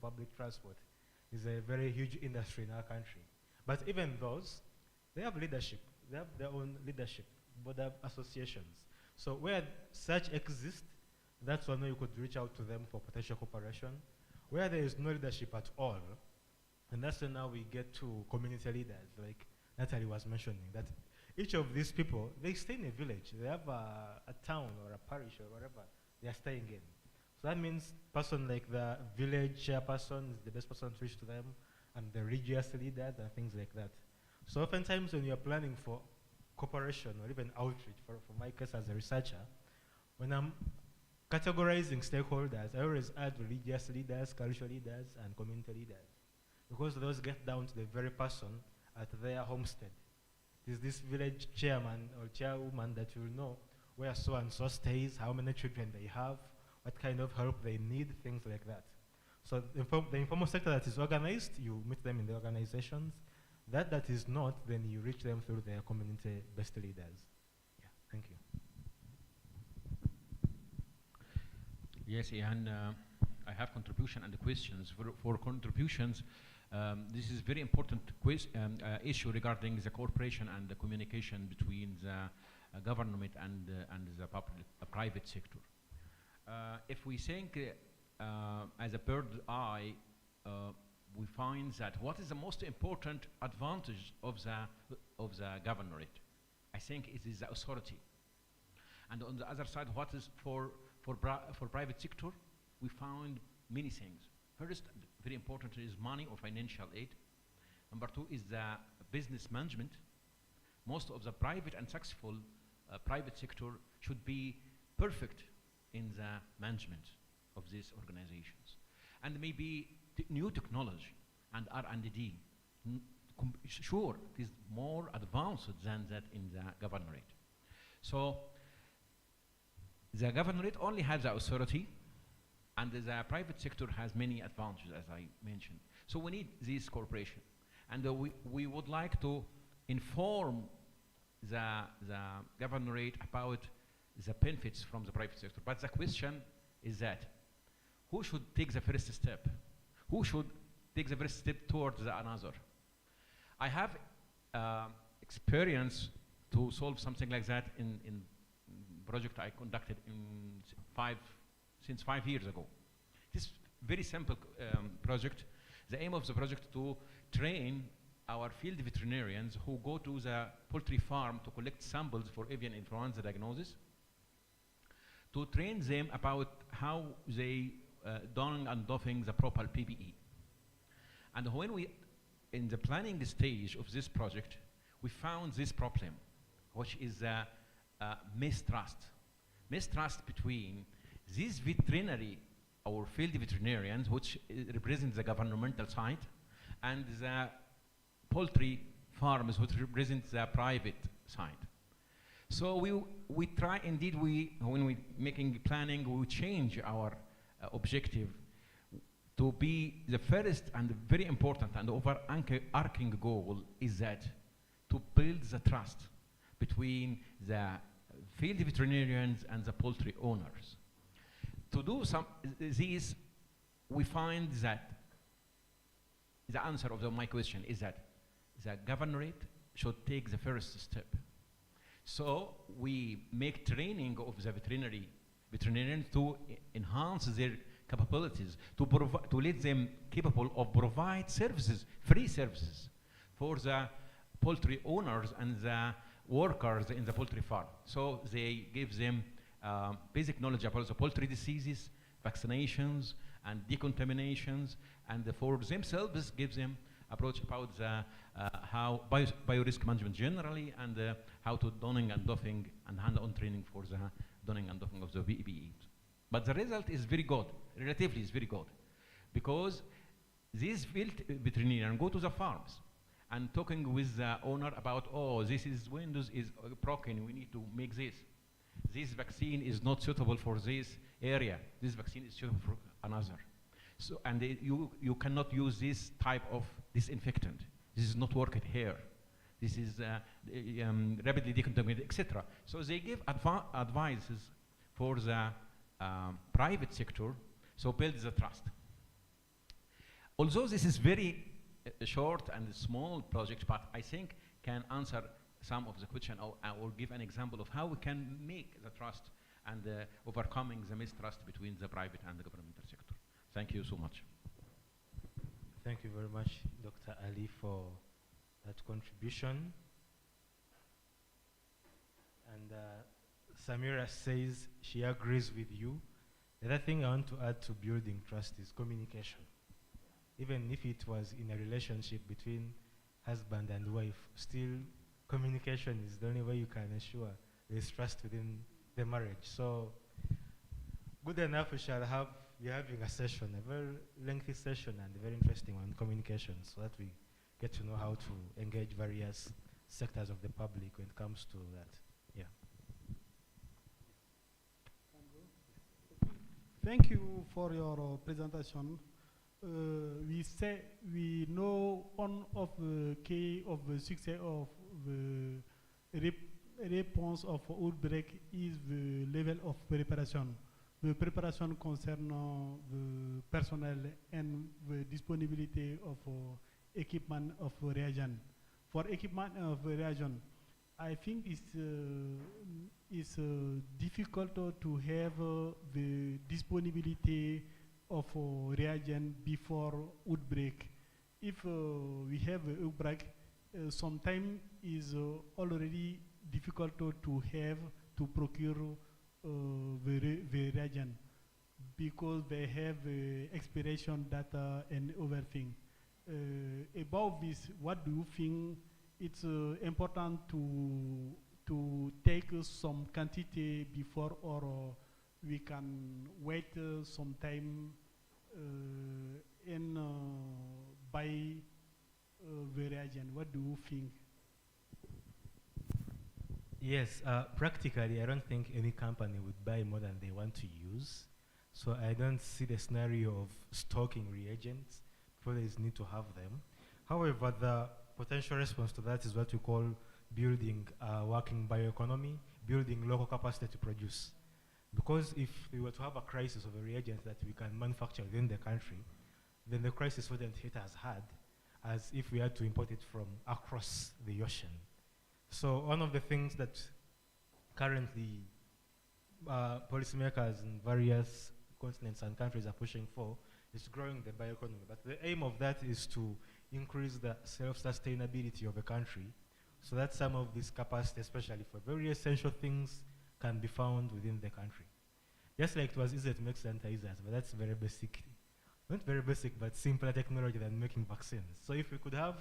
public transport is a very huge industry in our country. But even those, they have leadership. They have their own leadership, but they have associations. So where such exist, that's when you could reach out to them for potential cooperation. Where there is no leadership at all, and that's when now we get to community leaders, like Natalie was mentioning, that each of these people, they stay in a village. They have a town or a parish or whatever they are staying in. So that means person like the village chairperson is the best person to reach to them, and the religious leaders and things like that. So oftentimes when you're planning for cooperation or even outreach, for my case as a researcher, when I'm categorizing stakeholders, I always add religious leaders, cultural leaders, and community leaders, because those get down to the very person at their homestead. Is this village chairman or chairwoman that will know where so-and-so stays, how many children they have, what kind of help they need, things like that. So the informal sector that is organized, you meet them in the organizations. That is not, then you reach them through their community-based leaders. Yeah, thank you. Yes, Ian, I have contribution and questions. For contributions, this is very important issue regarding the cooperation and the communication between the government and the private sector. If we think as a bird's eye, we find that what is the most important advantage of the governorate? I think it is the authority. And on the other side, what is for private sector? We found many things. First, very important is money or financial aid. Number two is the business management. Most of the private and successful private sector should be perfect in the management of these organizations. And maybe new technology and R&D. Sure, it is more advanced than that in the governorate. So the governorate only has the authority, and the private sector has many advantages, as I mentioned. So we need this cooperation. And we would like to inform the governorate about the benefits from the private sector. But the question is that, who should take the first step? Who should take the first step towards another? I have experience to solve something like that in project I conducted since 5 years ago. This very simple project. The aim of the project to train our field veterinarians who go to the poultry farm to collect samples for avian influenza diagnosis, to train them about how they donning and doffing the proper PPE. And when we, in the planning stage of this project, we found this problem, which is mistrust. Mistrust between these veterinary or field veterinarians, which represent the governmental side, and the poultry farms, which represent the private side. So we try, indeed, when we making planning, we change our objective to be the first and very important and overarching goal is that to build the trust between the field veterinarians and the poultry owners. To do these, we find that the answer of my question is that the governorate should take the first step. So we make training of the veterinarians to enhance their capabilities, to let them capable of provide services, free services, for the poultry owners and the workers in the poultry farm. So they give them basic knowledge about the poultry diseases, vaccinations, and decontaminations, and for themselves gives them approach about the how bio-risk management generally, and how to donning and doffing and hand-on training for the donning and doffing of the PPE. But the result is very good, relatively is very good, because these field veterinarians go to the farms and talking with the owner about, oh, this is windows is broken, we need to make this. This vaccine is not suitable for this area. This vaccine is suitable for another. So, and you cannot use this type of disinfectant. This is not working here. This is rapidly decontaminated, etc. So they give advices for the private sector, so build the trust. Although this is very short and small project, but I think can answer some of the question or give an example of how we can make the trust and overcoming the mistrust between the private and the governmental sector. Thank you so much. Thank you very much, Dr. Ali, for that contribution. And Samira says she agrees with you. The other thing I want to add to building trust is communication. Even if it was in a relationship between husband and wife, still communication is the only way you can ensure there is trust within the marriage. So, good enough we're having a session, a very lengthy session and a very interesting one on communication, so that we get to know how to engage various sectors of the public when it comes to that. Yeah. Thank you for your presentation. We know one of the key of the success of the response of outbreak is the level of preparation. The preparation concerns the personnel and the disponibility of equipment of reagent. For equipment of reagent, I think it's difficult to have the disponibility of reagent before outbreak. If we have outbreak, sometimes is already difficult to have to procure the reagent because they have expiration data and other things. About this, what do you think it's important to take some quantity before, or we can wait some time and buy the reagent? What do you think? Yes, practically, I don't think any company would buy more than they want to use. So I don't see the scenario of stocking reagents before there is need to have them. However, the potential response to that is what we call building a working bioeconomy, building local capacity to produce. Because if we were to have a crisis of a reagent that we can manufacture within the country, then the crisis wouldn't hit as hard as if we had to import it from across the ocean. So one of the things that currently policymakers in various continents and countries are pushing for is growing the bioeconomy. But the aim of that is to increase the self-sustainability of a country so that some of this capacity, especially for very essential things, can be found within the country. Just like it was easier to make sanitizers, but that's very basic. Not very basic, but simpler technology than making vaccines. So if we could have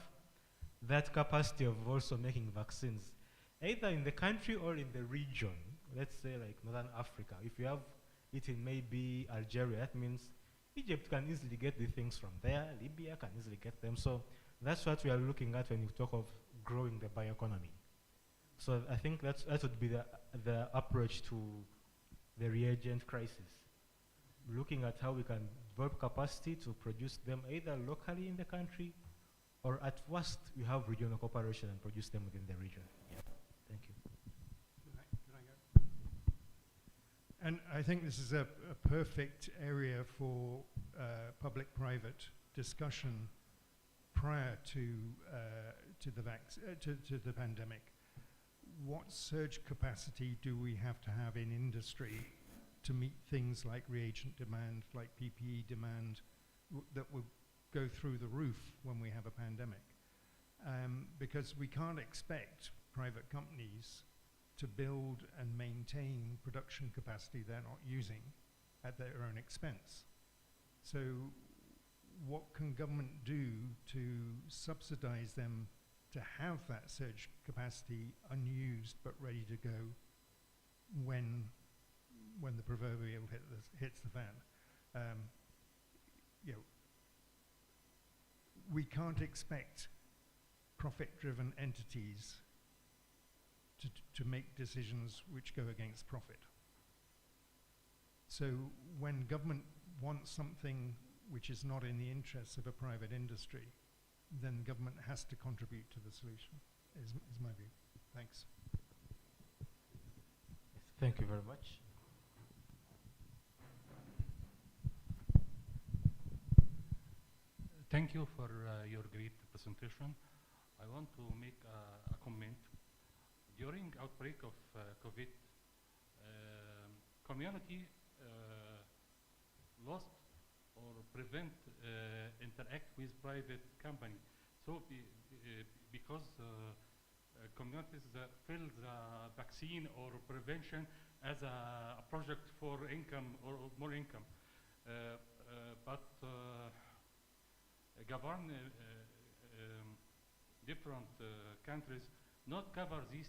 that capacity of also making vaccines, either in the country or in the region, let's say like Northern Africa, if you have it in maybe Algeria, that means Egypt can easily get the things from there, Libya can easily get them. So that's what we are looking at when you talk of growing the bioeconomy. So I think that would be the approach to the reagent crisis. Looking at how we can develop capacity to produce them either locally in the country, or at worst, we have regional cooperation and produce them within the region. Yeah. Thank you. And I think this is a perfect area for public-private discussion prior to the pandemic. What surge capacity do we have to have in industry to meet things like reagent demand, like PPE demand, that will go through the roof when we have a pandemic? Because we can't expect private companies to build and maintain production capacity they're not using at their own expense. So what can government do to subsidize them to have that surge capacity unused but ready to go when the proverbial hits the fan? You know, we can't expect profit-driven entities to make decisions which go against profit. So when government wants something which is not in the interests of a private industry, then government has to contribute to the solution, is my view. Thanks. Yes, thank you very much. Thank you for your great presentation. I want to make a comment. During outbreak of COVID, community lost or prevent interact with private company. So because communities feel the vaccine or prevention as a project for income or more income. But govern different countries not cover this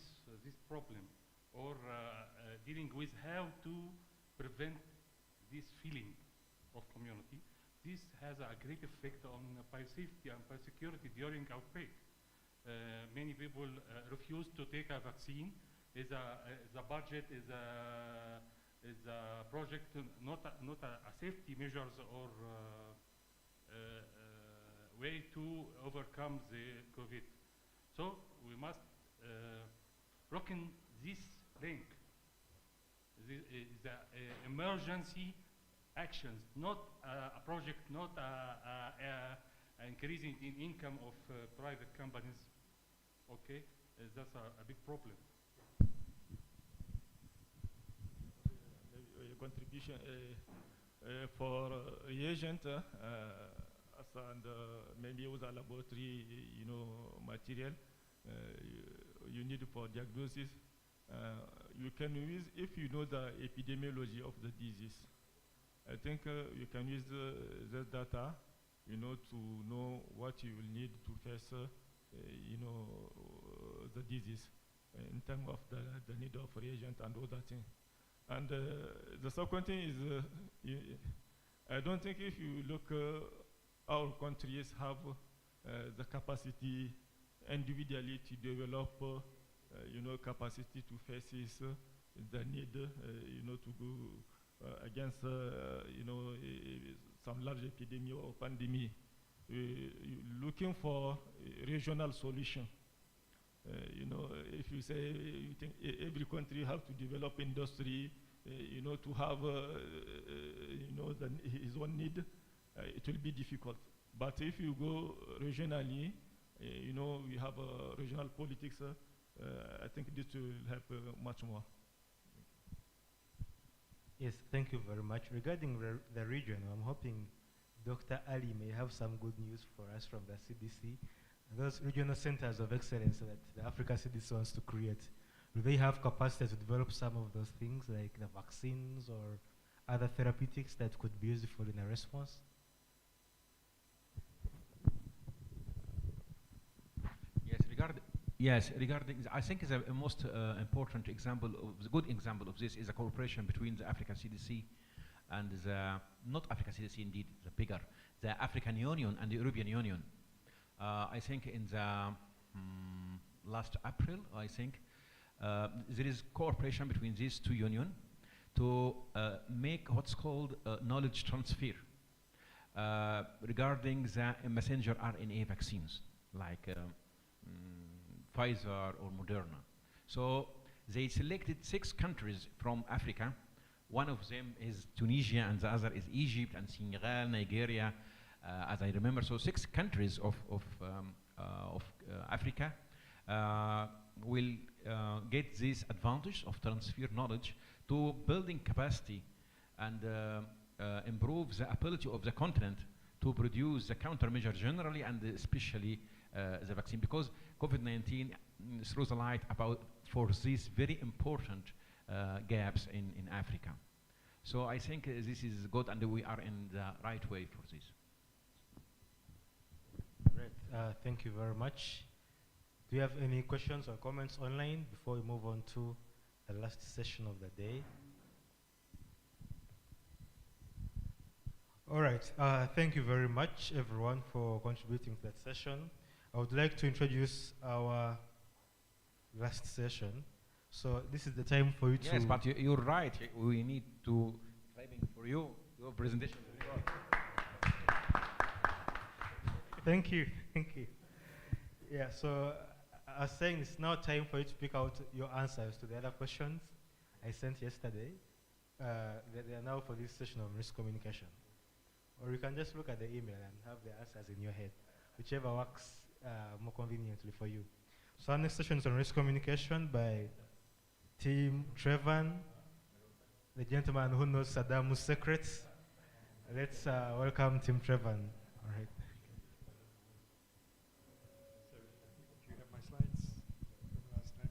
problem or dealing with how to prevent this feeling of community. This has a great effect on biosafety and biosecurity during outbreak. Many people refuse to take a vaccine. The budget is a project, not a safety measures or way to overcome the COVID. So we must look in this link. The emergency actions, not a project, not increasing in income of private companies. Okay, that's a big problem. Contribution for reagent and maybe with a laboratory, material you need for diagnosis. You can use, if you know the epidemiology of the disease, I think you can use the data, to know what you will need to face, the disease in terms of the need of reagent and other things. And the second thing is, I don't think if you look, our countries have the capacity individually to develop, capacity to face the need, to go against, some large epidemic or pandemic. Looking for a regional solution. If you say you think every country have to develop industry, to have, his own need, it will be difficult. But if you go regionally, we have regional politics. I think this will help much more. Yes, thank you very much. Regarding the region, I'm hoping Dr. Ali may have some good news for us from the CDC. Those regional centers of excellence that the Africa CDC wants to create, do they have capacity to develop some of those things like the vaccines or other therapeutics that could be useful in a response? Yes, regarding, I think the most important example, the good example of this is a cooperation between the African CDC and the, not African CDC indeed, the bigger, the African Union and the European Union. I think in the last April, I think, there is cooperation between these two unions to make what's called knowledge transfer regarding the messenger RNA vaccines, like Pfizer or Moderna. So they selected 6 countries from Africa. One of them is Tunisia, and the other is Egypt and Senegal, Nigeria, as I remember. So 6 countries of Africa will get this advantage of transfer knowledge to building capacity and improve the ability of the continent to produce the countermeasure generally and especially the vaccine, because COVID-19 throws a light about for these very important gaps in Africa. So I think this is good and we are in the right way for this. Great, thank you very much. Do you have any questions or comments online before we move on to the last session of the day? All right, thank you very much everyone for contributing to that session. I would like to introduce our last session. So this is the time for you to... Yes, but you're right. We need to clapping for you, your presentation. Thank you, thank you. Yeah, so I was saying it's now time for you to pick out your answers to the other questions I sent yesterday. They are now for this session of risk communication. or you can just look at the email and have the answers in your head, whichever works more conveniently for you. So our next session is on risk communication by Team Trevan, the gentleman who knows Saddam's secrets. Let's welcome Team Trevan. All right. So, do you have my slides from last time?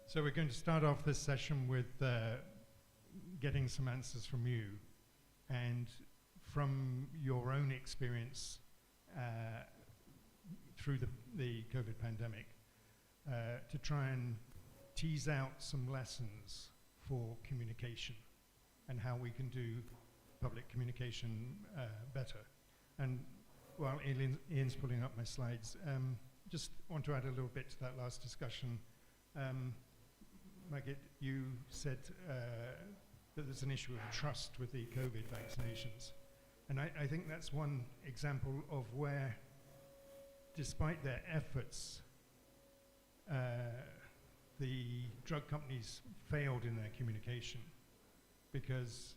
So we're going to start off this session with getting some answers from you, and from your own experience through the COVID pandemic, to try and tease out some lessons for communication and how we can do public communication better. And while Ian's pulling up my slides, just want to add a little bit to that last discussion. Magid, you said that there's an issue of trust with the COVID vaccinations. And I think that's one example of where, despite their efforts, the drug companies failed in their communication, because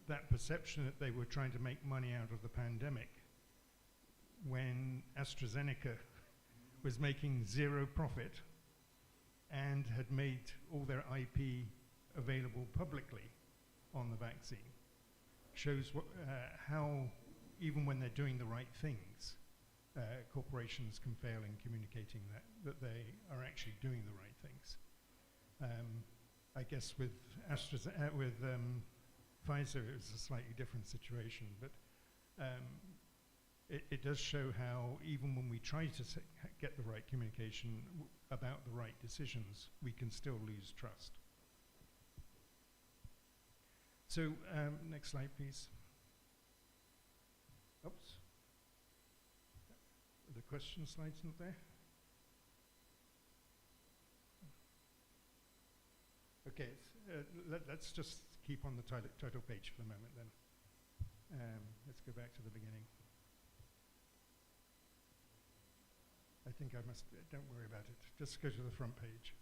that perception that they were trying to make money out of the pandemic, when AstraZeneca was making zero profit and had made all their IP available publicly on the vaccine, shows how, even when they're doing the right things, corporations can fail in communicating that they are actually doing the right things. I guess with Pfizer, it was a slightly different situation, but it does show how, even when we try to get the right communication about the right decisions, we can still lose trust. So, next slide, please. Oops. The question slide's not there. Okay, let's just keep on the title page for the moment then. Let's go back to the beginning. I think I must, don't worry about it. Just go to the front page.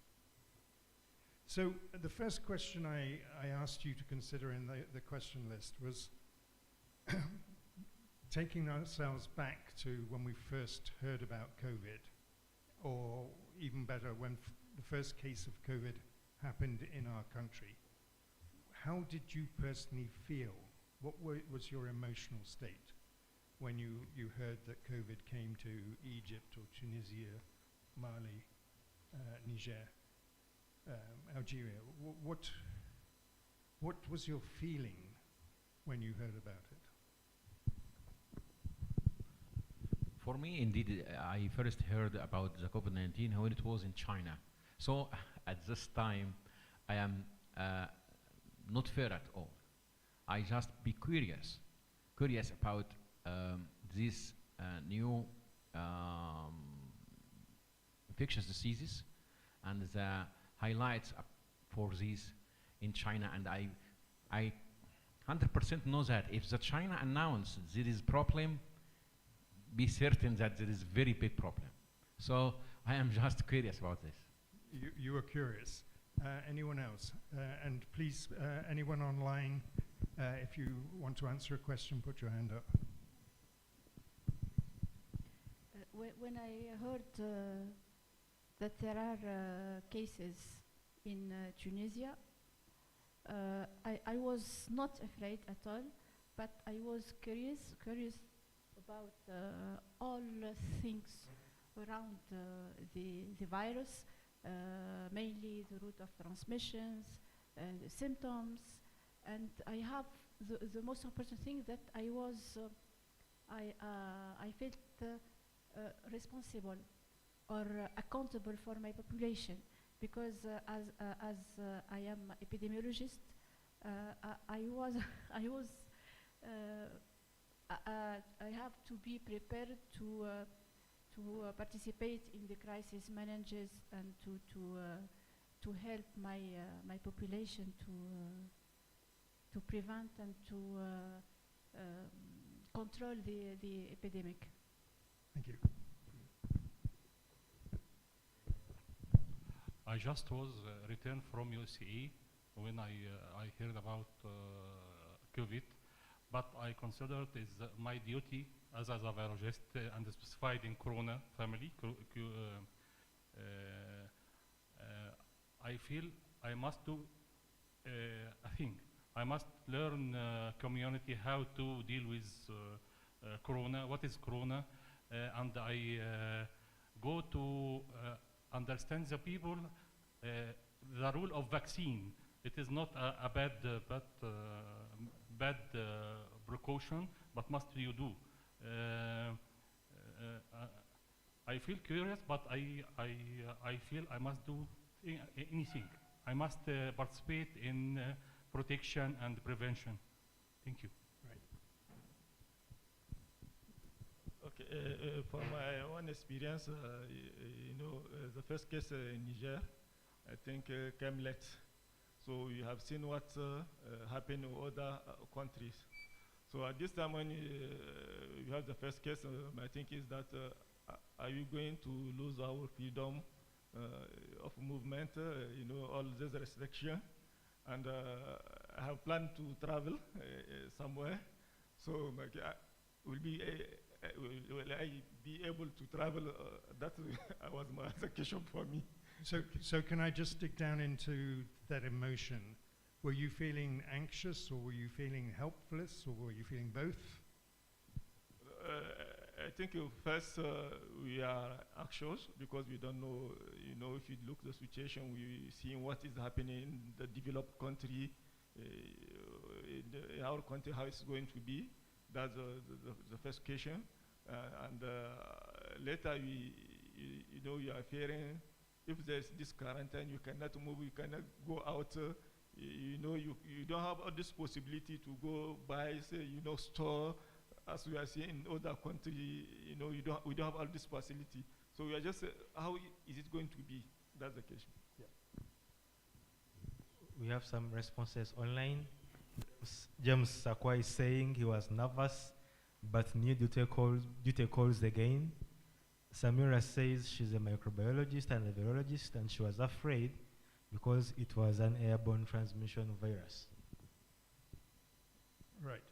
So the first question I asked you to consider in the question list was taking ourselves back to when we first heard about COVID, or even better, when the first case of COVID happened in our country. How did you personally feel? What was your emotional state when you heard that COVID came to Egypt or Tunisia, Mali, Niger, Algeria? What was your feeling when you heard about it? For me, indeed, I first heard about the COVID-19 when it was in China. So at this time, I am not fair at all. I just be curious about these new infectious diseases and the highlights for these in China. And I 100% know that if the China announced there is problem, be certain that there is very big problem. So I am just curious about this. You were curious. Anyone else? And please, anyone online, if you want to answer a question, put your hand up. When I heard that there are cases in Tunisia, I was not afraid at all, but I was curious about all things around the virus, mainly the route of transmissions, the symptoms, and I have the most important thing that I felt responsible or accountable for my population, because as I am epidemiologist, I have to be prepared to participate in the crisis manages and to help my population to prevent and to control the epidemic. Thank you. I just was returned from USAA when I heard about COVID, but I considered it my duty as a virologist and specified in Corona family. I feel I must do a thing. I must learn community how to deal with Corona, what is Corona, and I go to understand the people, the rule of vaccine. It is not a bad precaution, but must you do. I feel curious, but I feel I must do anything. I must participate in protection and prevention. Thank you. Okay, for my own experience, the first case in Niger, I think came late. So you have seen what happened in other countries. So at this time when you have the first case, my thinking is that are you going to lose our freedom of movement, all these restrictions? And I have planned to travel somewhere. So will I be able to travel? That was my other question for me. So can I just dig down into that emotion? Were you feeling anxious, or were you feeling helpless, or were you feeling both? I think first we are anxious because we don't know, if you look at the situation, we see what is happening in the developed country, in our country, how it's going to be. That's the first question. And later, you are fearing if there's this quarantine, you cannot move, you cannot go out. You don't have this possibility to go buy, say, store, as we are seeing in other countries. We don't have all this facility. So we are just, how is it going to be? That's the question. Yeah. We have some responses online. James Sakwa is saying he was nervous, but knew duty calls again. Samira says she's a microbiologist and a virologist, and she was afraid because it was an airborne transmission virus. Right.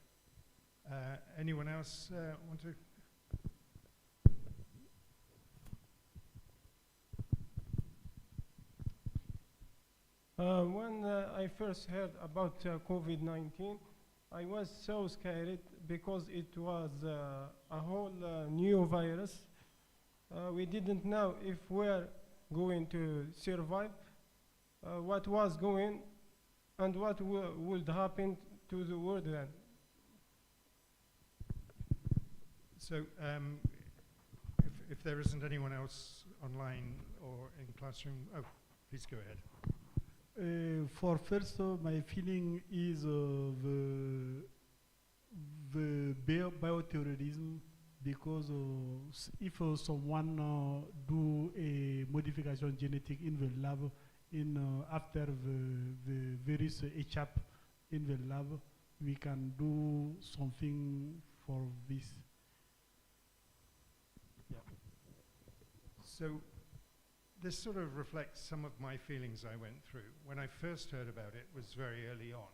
Anyone else want to? When I first heard about COVID-19, I was so scared because it was a whole new virus. We didn't know if we're going to survive, what was going, and what would happen to the world then. So if there isn't anyone else online or in classroom, please go ahead. For first, my feeling is the bioterrorism, because if someone do a modification genetic in the lab, after the virus HAP in the lab, we can do something for this. Yeah. So this sort of reflects some of my feelings I went through. When I first heard about it, was very early on,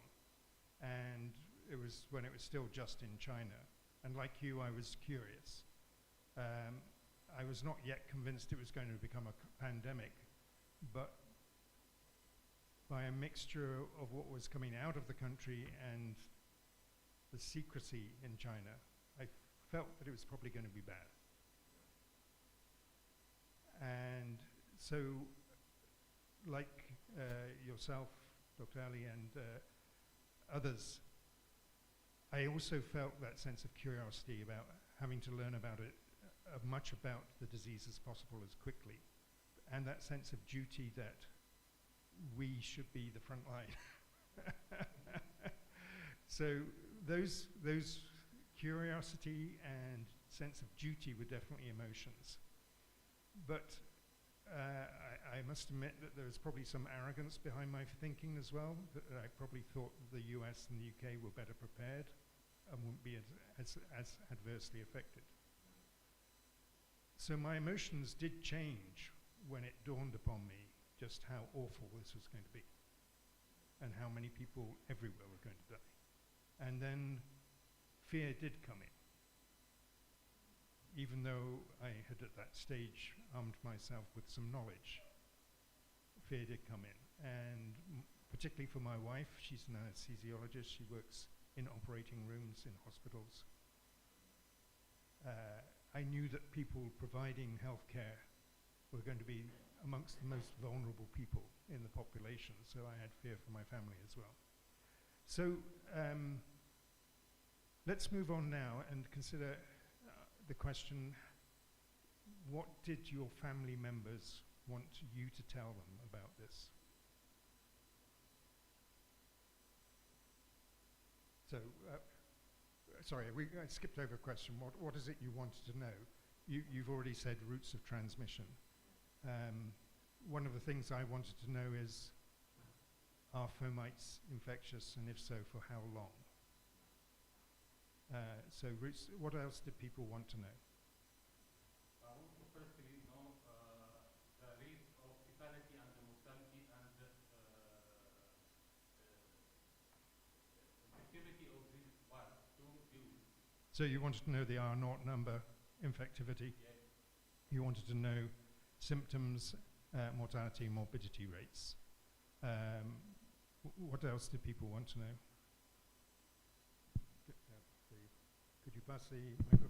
and it was when it was still just in China. And like you, I was curious. I was not yet convinced it was going to become a pandemic, but by a mixture of what was coming out of the country and the secrecy in China, I felt that it was probably going to be bad. And so, like yourself, Dr. Ali, and others, I also felt that sense of curiosity about having to learn about it, much about the disease as possible as quickly, and that sense of duty that we should be the front line. So those curiosity and sense of duty were definitely emotions. But I must admit that there was probably some arrogance behind my thinking as well, that I probably thought the US and the UK were better prepared and wouldn't be as adversely affected. So my emotions did change when it dawned upon me just how awful this was going to be and how many people everywhere were going to die. And then fear did come in. Even though I had at that stage armed myself with some knowledge, fear did come in. And particularly for my wife, she's an anesthesiologist, she works in operating rooms in hospitals. I knew that people providing healthcare were going to be amongst the most vulnerable people in the population, so I had fear for my family as well. So let's move on now and consider the question, what did your family members want you to tell them about this? So, sorry, I skipped over a question. What is it you wanted to know? You've already said routes of transmission. One of the things I wanted to know is, are fomites infectious, and if so, for how long? So routes, what else did people want to know? I want to firstly know the rate of fatality and the mortality and infectivity of these virus, two views. So you wanted to know the R0 number, infectivity. Yes. You wanted to know symptoms, mortality, morbidity rates. What else did people want to know? Could you pass the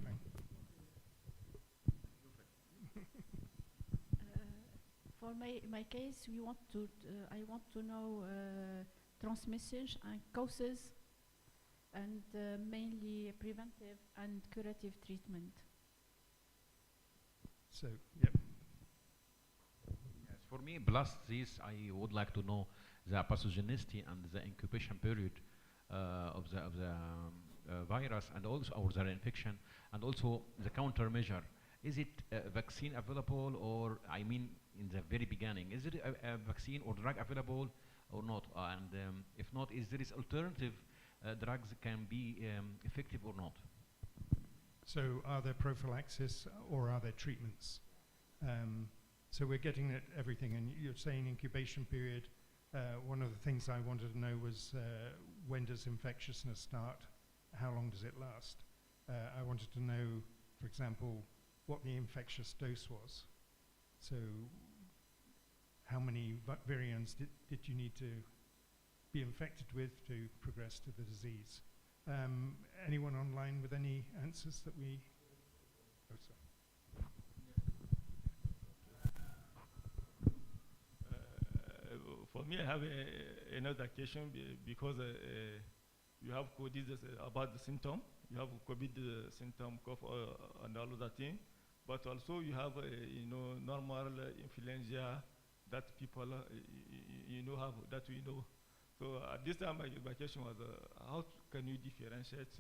microphone? For my case, I want to know transmission and causes, and mainly preventive and curative treatment. So, yep. Yes, for me, plus this, I would like to know the pathogenicity and the incubation period of the virus, and also or the infection, and also the countermeasure. Is it a vaccine available, or I mean, in the very beginning, is it a vaccine or drug available or not? And if not, is there alternative drugs can be effective or not? So are there prophylaxis or are there treatments? So we're getting at everything, and you're saying incubation period. One of the things I wanted to know was when does infectiousness start? How long does it last? I wanted to know, for example, what the infectious dose was. So how many virions did you need to be infected with to progress to the disease? Anyone online with any answers that we... Oh, sorry. For me, I have another question because you have coded about the symptom. You have COVID symptom, cough, and all of that thing. But also you have, normal influenza that people, have, that we know. So at this time, my question was, how can you differentiate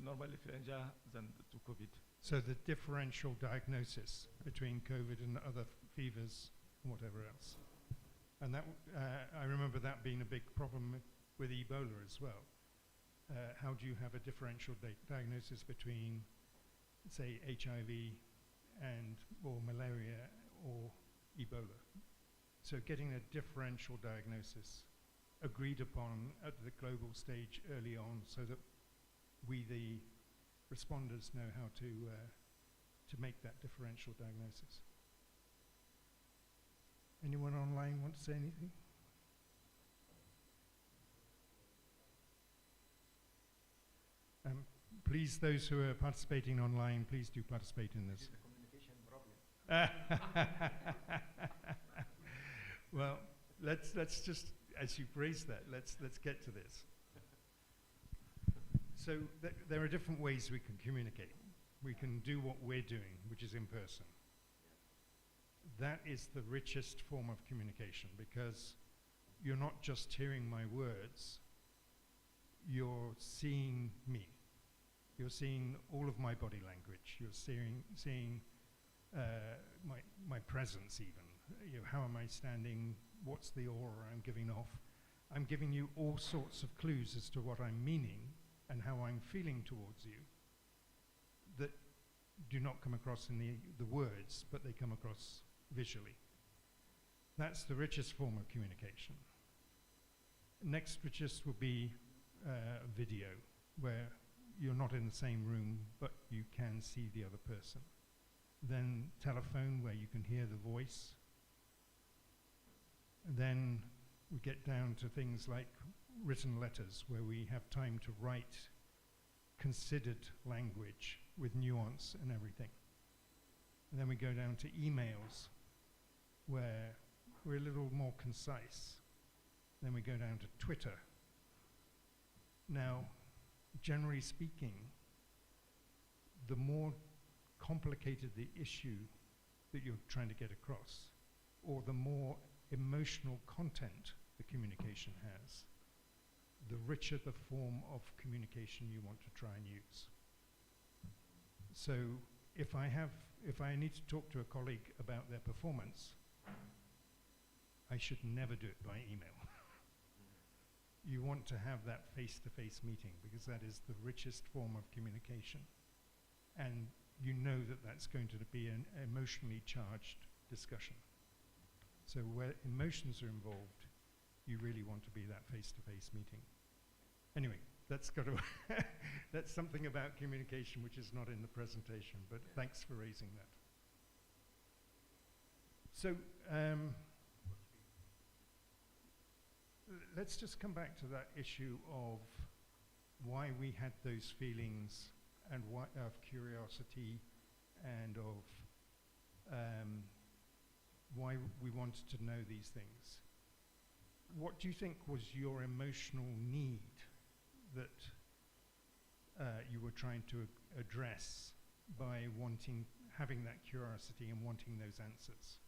normal influenza than to COVID? So the differential diagnosis between COVID and other fevers and whatever else. And that, I remember that being a big problem with Ebola as well. How do you have a differential diagnosis between, say, HIV or malaria or Ebola? So getting a differential diagnosis agreed upon at the global stage early on, so that we, the responders, know how to make that differential diagnosis. Anyone online want to say anything? Please, those who are participating online, please do participate in this. It's a communication problem. Well, let's just, as you've raised that, let's get to this. So there are different ways we can communicate. We can do what we're doing, which is in person. That is the richest form of communication, because you're not just hearing my words, you're seeing me. You're seeing all of my body language. You're seeing my presence even. How am I standing? What's the aura I'm giving off? I'm giving you all sorts of clues as to what I'm meaning and how I'm feeling towards you that do not come across in the words, but they come across visually. That's the richest form of communication. Next richest would be video, where you're not in the same room, but you can see the other person. Then telephone, where you can hear the voice. And then we get down to things like written letters, where we have time to write considered language with nuance and everything. And then we go down to emails, where we're a little more concise. Then we go down to Twitter. Now, generally speaking, the more complicated the issue that you're trying to get across, or the more emotional content the communication has, the richer the form of communication you want to try and use. So if I need to talk to a colleague about their performance, I should never do it by email. You want to have that face-to-face meeting, because that is the richest form of communication. And you know that that's going to be an emotionally charged discussion. So where emotions are involved, you really want to be that face-to-face meeting. Anyway, that's something about communication which is not in the presentation, but thanks for raising that. So let's just come back to that issue of why we had those feelings and of curiosity and of why we wanted to know these things. What do you think was your emotional need that you were trying to address by having that curiosity and wanting those answers?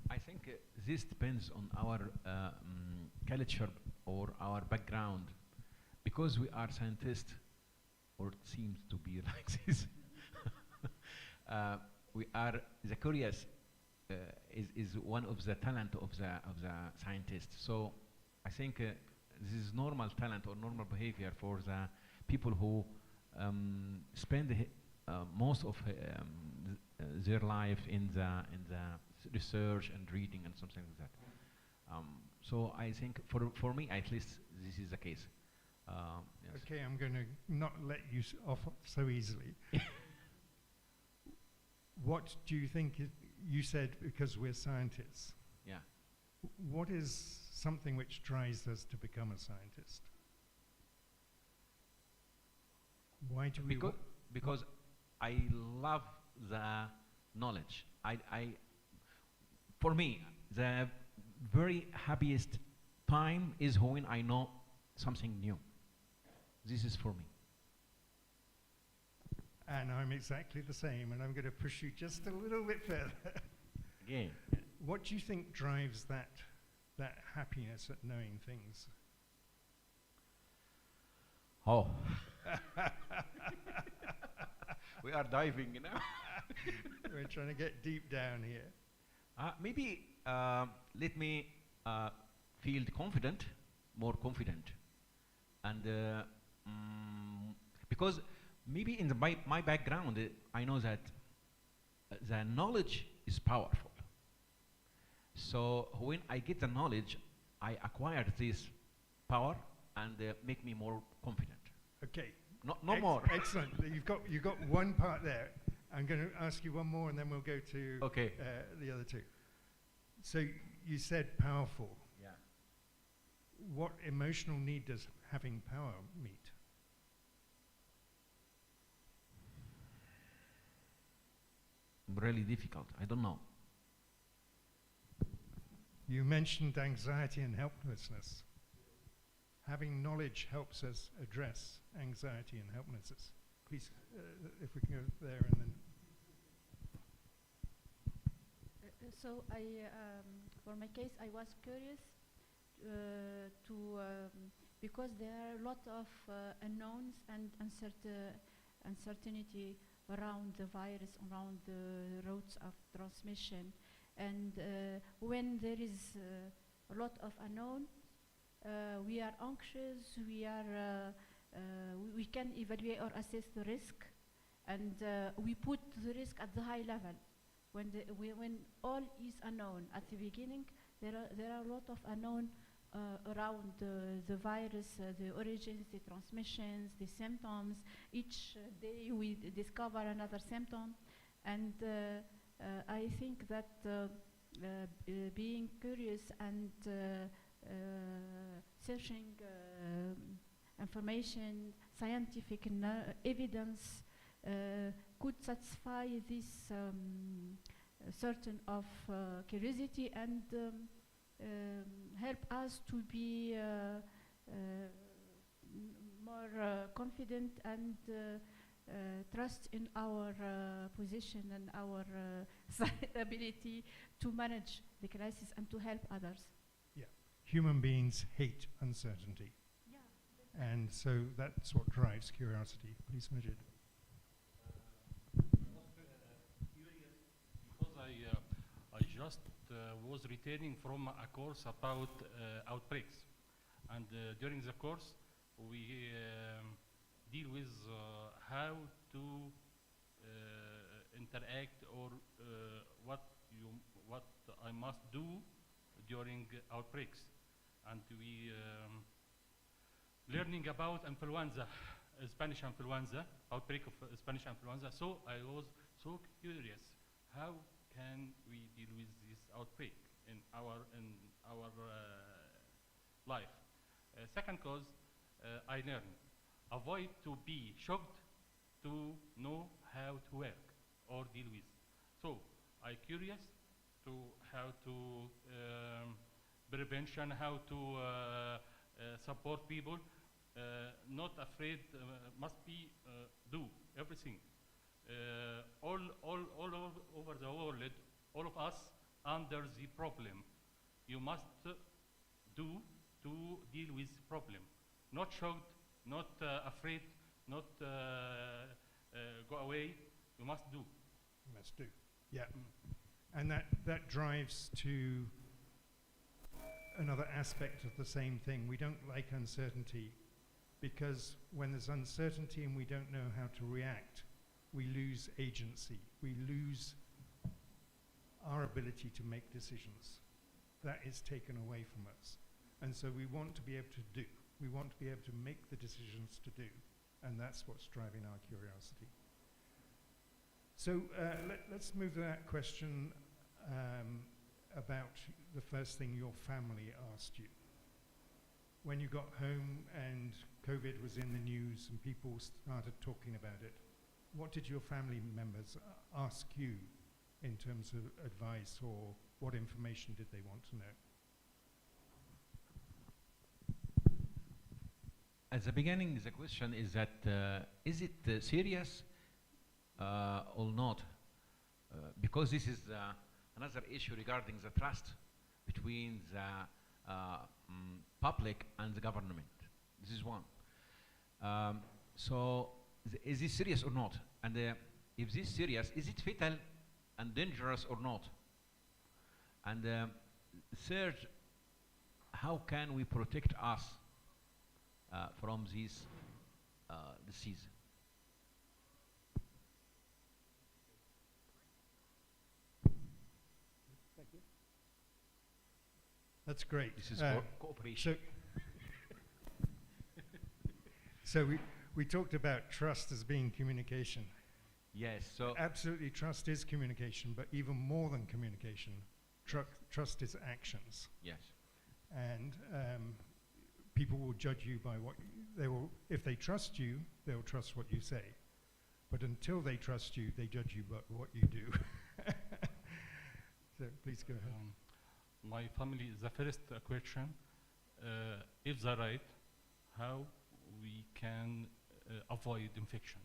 I think this depends on our culture or our background. Because we are scientists, or it seems to be like this, we are the curious is one of the talent of the scientists. So I think this is normal talent or normal behavior for the people who spend most of their life in the research and reading and something like that. So I think for me at least this is the case. Yes. Okay, I'm going to not let you off so easily. What do you think you said because we're scientists? Yeah. What is something which drives us to become a scientist? Why do we? Because I love the knowledge. For me, the very happiest time is when I know something new. This is for me. And I'm exactly the same, and I'm going to push you just a little bit further. Again. What do you think drives that happiness at knowing things? Oh. We are diving now. We're trying to get deep down here. Maybe let me feel confident, more confident. And because maybe in my background, I know that the knowledge is powerful. So when I get the knowledge, I acquire this power and make me more confident. Okay. No more. Excellent. You've got one part there. I'm going to ask you one more, and then we'll go to the other two. So you said powerful. Yeah. What emotional need does having power meet? Really difficult. I don't know. You mentioned anxiety and helplessness. Having knowledge helps us address anxiety and helplessness. Please, if we can go there and then. So for my case, I was curious because there are a lot of unknowns and uncertainty around the virus, around the routes of transmission. And when there is a lot of unknown, we are anxious, we are we can evaluate or assess the risk, and we put the risk at the high level. When all is unknown at the beginning, there are a lot of unknown around the virus, the origins, the transmissions, the symptoms. Each day we discover another symptom, and I think that being curious and searching information, scientific evidence could satisfy this certain of curiosity and help us to be more confident and trust in our position and our ability to manage the crisis and to help others. Yeah, human beings hate uncertainty. Yeah. And so that's what drives curiosity. Please, Majid. Because I just was returning from a course about outbreaks, and during the course we deal with how to interact or what I must do during outbreaks, and we learning about influenza, Spanish influenza, outbreak of Spanish influenza. So I was so curious, how can we deal with this outbreak in our life? Second cause, I learned, avoid to be shocked, to know how to work or deal with. So I curious to how to prevention, how to support people, not afraid, must be do everything. All over the world, all of us under the problem. You must do to deal with problem. Not shocked, not afraid, not go away. You must do. You must do. Yeah. And that drives to another aspect of the same thing. We don't like uncertainty because when there's uncertainty and we don't know how to react, we lose agency. We lose our ability to make decisions. That is taken away from us. And so we want to be able to do. We want to be able to make the decisions to do. And that's what's driving our curiosity. So let's move to that question about the first thing your family asked you. When you got home and COVID was in the news and people started talking about it, what did your family members ask you in terms of advice, or what information did they want to know? At the beginning, the question is that is it serious or not? Because this is another issue regarding the trust between the public and the government. This is one. So is this serious or not? And if this is serious, is it fatal and dangerous or not? And third, how can we protect us from this disease? Thank you. That's great. This is cooperation. So we talked about trust as being communication. Yes. So absolutely, trust is communication, but even more than communication, trust is actions. Yes. And people will judge you by what they will. If they trust you, they'll trust what you say. But until they trust you, they judge you by what you do. So please go ahead. My family, the first question, if they're right, how we can avoid infection,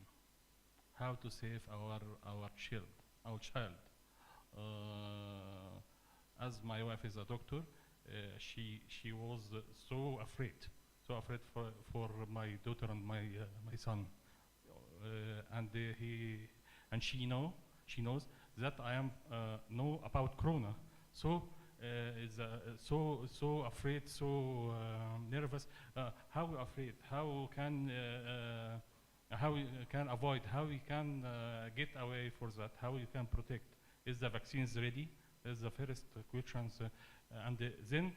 how to save our child. As my wife is a doctor, she was so afraid for my daughter and my son, and she knows that I am know about corona. So is so afraid, so nervous. How we afraid? How we can avoid? How we can get away for that? How we can protect? Is the vaccines ready? Is the first questions, and then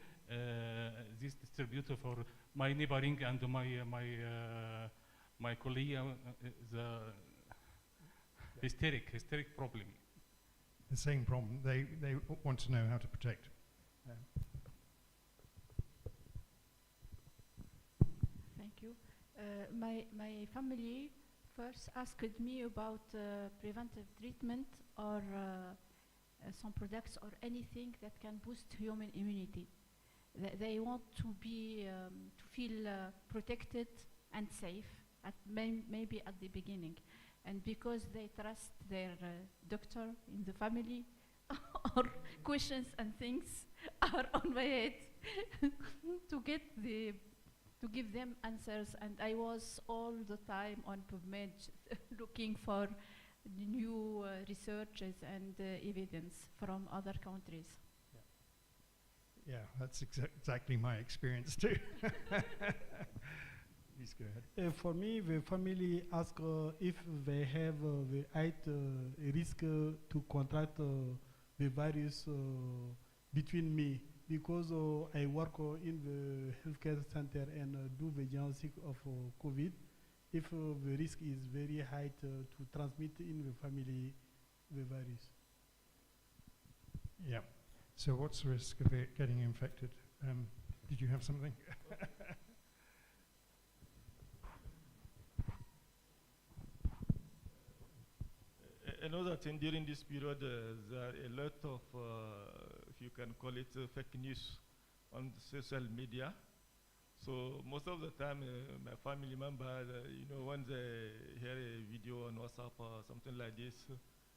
this distributor for my neighboring and my colleague the hysteric problem. The same problem. They want to know how to protect. Thank you. My family first asked me about preventive treatment or some products or anything that can boost human immunity. They want to be to feel protected and safe at maybe at the beginning, and because they trust their doctor in the family, or questions and things are on my head to give them answers, and I was all the time on PubMed looking for new researches and evidence from other countries. Yeah, that's exactly my experience too. Please go ahead. For me, the family ask if they have the height risk to contract the virus between me, because I work in the healthcare center and do the diagnostic of COVID. If the risk is very high to transmit in the family the virus. Yeah. So what's the risk of it getting infected? Did you have something? I know that during this period there are a lot of, if you can call it, fake news on social media. So most of the time, my family member, when they hear a video on WhatsApp or something like this,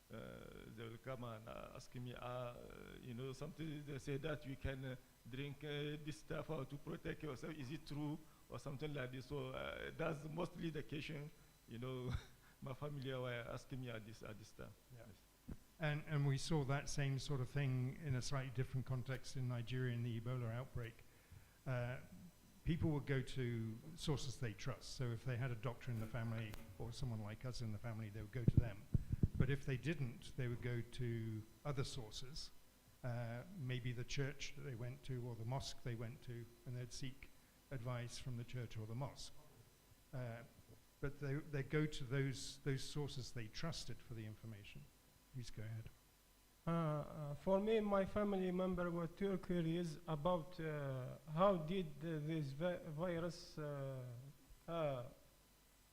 they will come and ask me, something they say that you can drink this stuff or to protect yourself. Is it true or something like this? So that's mostly the question, my family were asking me at this time. Yeah. Yes. And we saw that same sort of thing in a slightly different context in Nigeria in the Ebola outbreak. People would go to sources they trust. So if they had a doctor in the family or someone like us in the family, they would go to them. But if they didn't, they would go to other sources, maybe the church that they went to or the mosque they went to, and they'd seek advice from the church or the mosque. But they go to those sources they trusted for the information. Please go ahead. For me, my family member were too curious about how did this virus.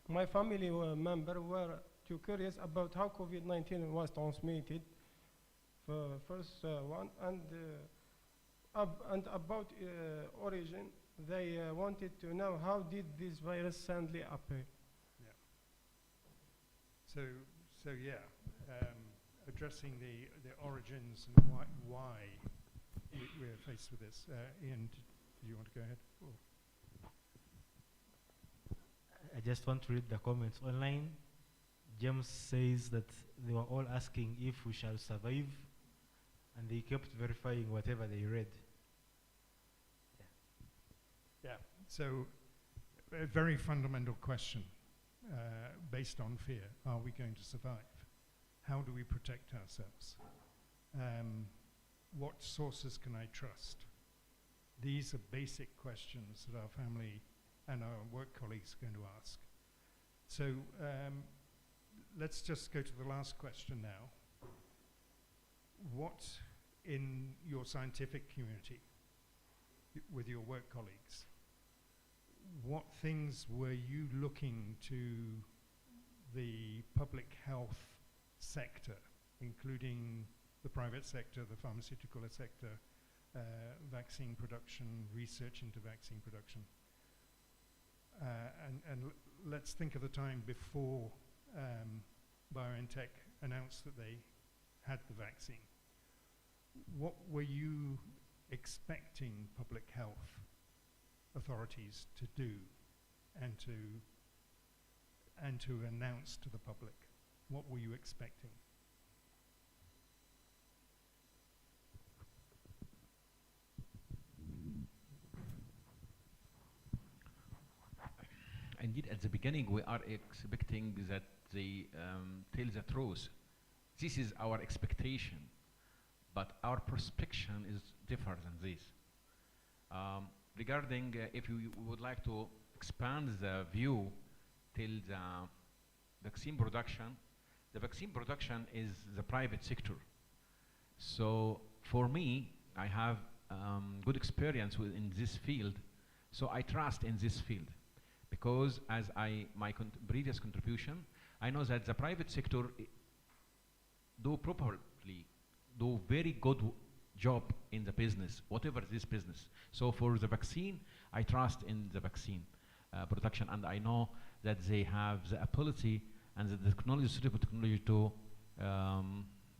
My family member were too curious about how COVID-19 was transmitted. First one, and about origin, they wanted to know how did this virus suddenly appear. Yeah. So yeah. Addressing the origins and why we're faced with this. Ian, do you want to go ahead? I just want to read the comments online. James says that they were all asking if we shall survive, and they kept verifying whatever they read. Yeah. So a very fundamental question based on fear. Are we going to survive? How do we protect ourselves? What sources can I trust? These are basic questions that our family and our work colleagues are going to ask. So let's just go to the last question now. What in your scientific community, with your work colleagues, what things were you looking to the public health sector, including the private sector, the pharmaceutical sector, vaccine production, research into vaccine production? And let's think of the time before BioNTech announced that they had the vaccine. What were you expecting public health authorities to do and to announce to the public? What were you expecting? beginning, we are expecting that they tell the truth. This is our expectation, but our perception is different than this. Regarding if you would like to expand the view till the vaccine production, the vaccine production is the private sector. So for me, I have good experience in this field, so I trust in this field. Because as my previous contribution, I know that the private sector do very good job in the business, whatever this business. So for the vaccine, I trust in the vaccine production, and I know that they have the ability and the technology, suitable technology to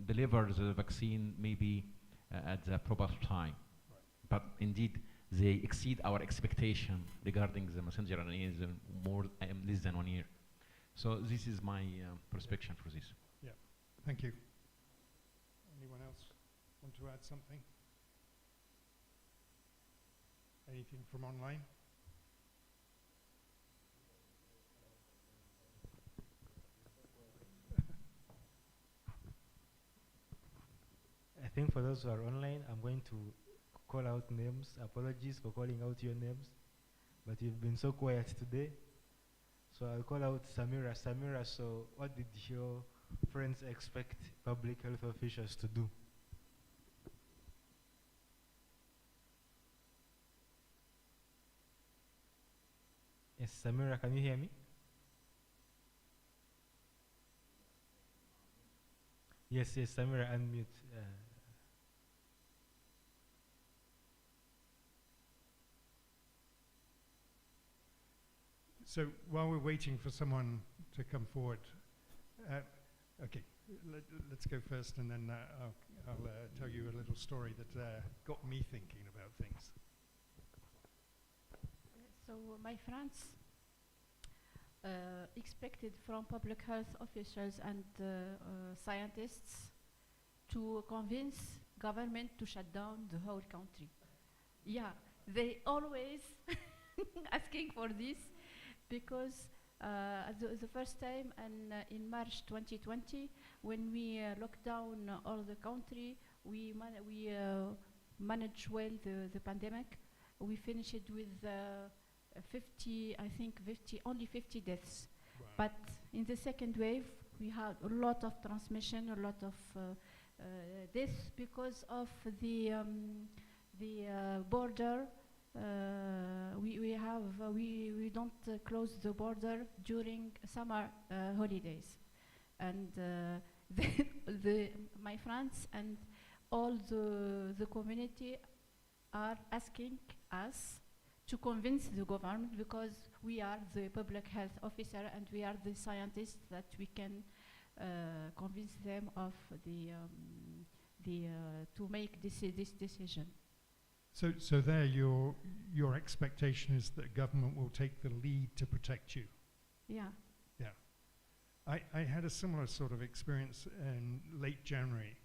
deliver the vaccine maybe at the proper time. Right. But indeed, they exceed our expectation regarding the messenger RNA in less than 1 year. So this is my perspective for this. Yeah, thank you. Anyone else want to add something? Anything from online? I think for those who are online, I'm going to call out names. Apologies for calling out your names, but you've been so quiet today. So I'll call out Samira. Samira, so what did your friends expect public health officials to do? Yes, Samira, can you hear me? Yes, Samira, unmute. So while we're waiting for someone to come forward, okay, let's go first, and then I'll tell you a little story that got me thinking about things. So my friends expected from public health officials and scientists to convince government to shut down the whole country. Yeah, they always asking for this, because the first time in March 2020, when we locked down all the country, we managed well the pandemic. We finished it with 50, I think only 50 deaths. Wow. But in the second wave, we had a lot of transmission, a lot of deaths because of the border. We don't close the border during summer holidays, and my friends and all the community are asking us to convince the government, because we are the public health officer and we are the scientists, that we can convince them of to make this decision. So there, your expectation is that government will take the lead to protect you. Yeah. Yeah. I had a similar sort of experience in late January,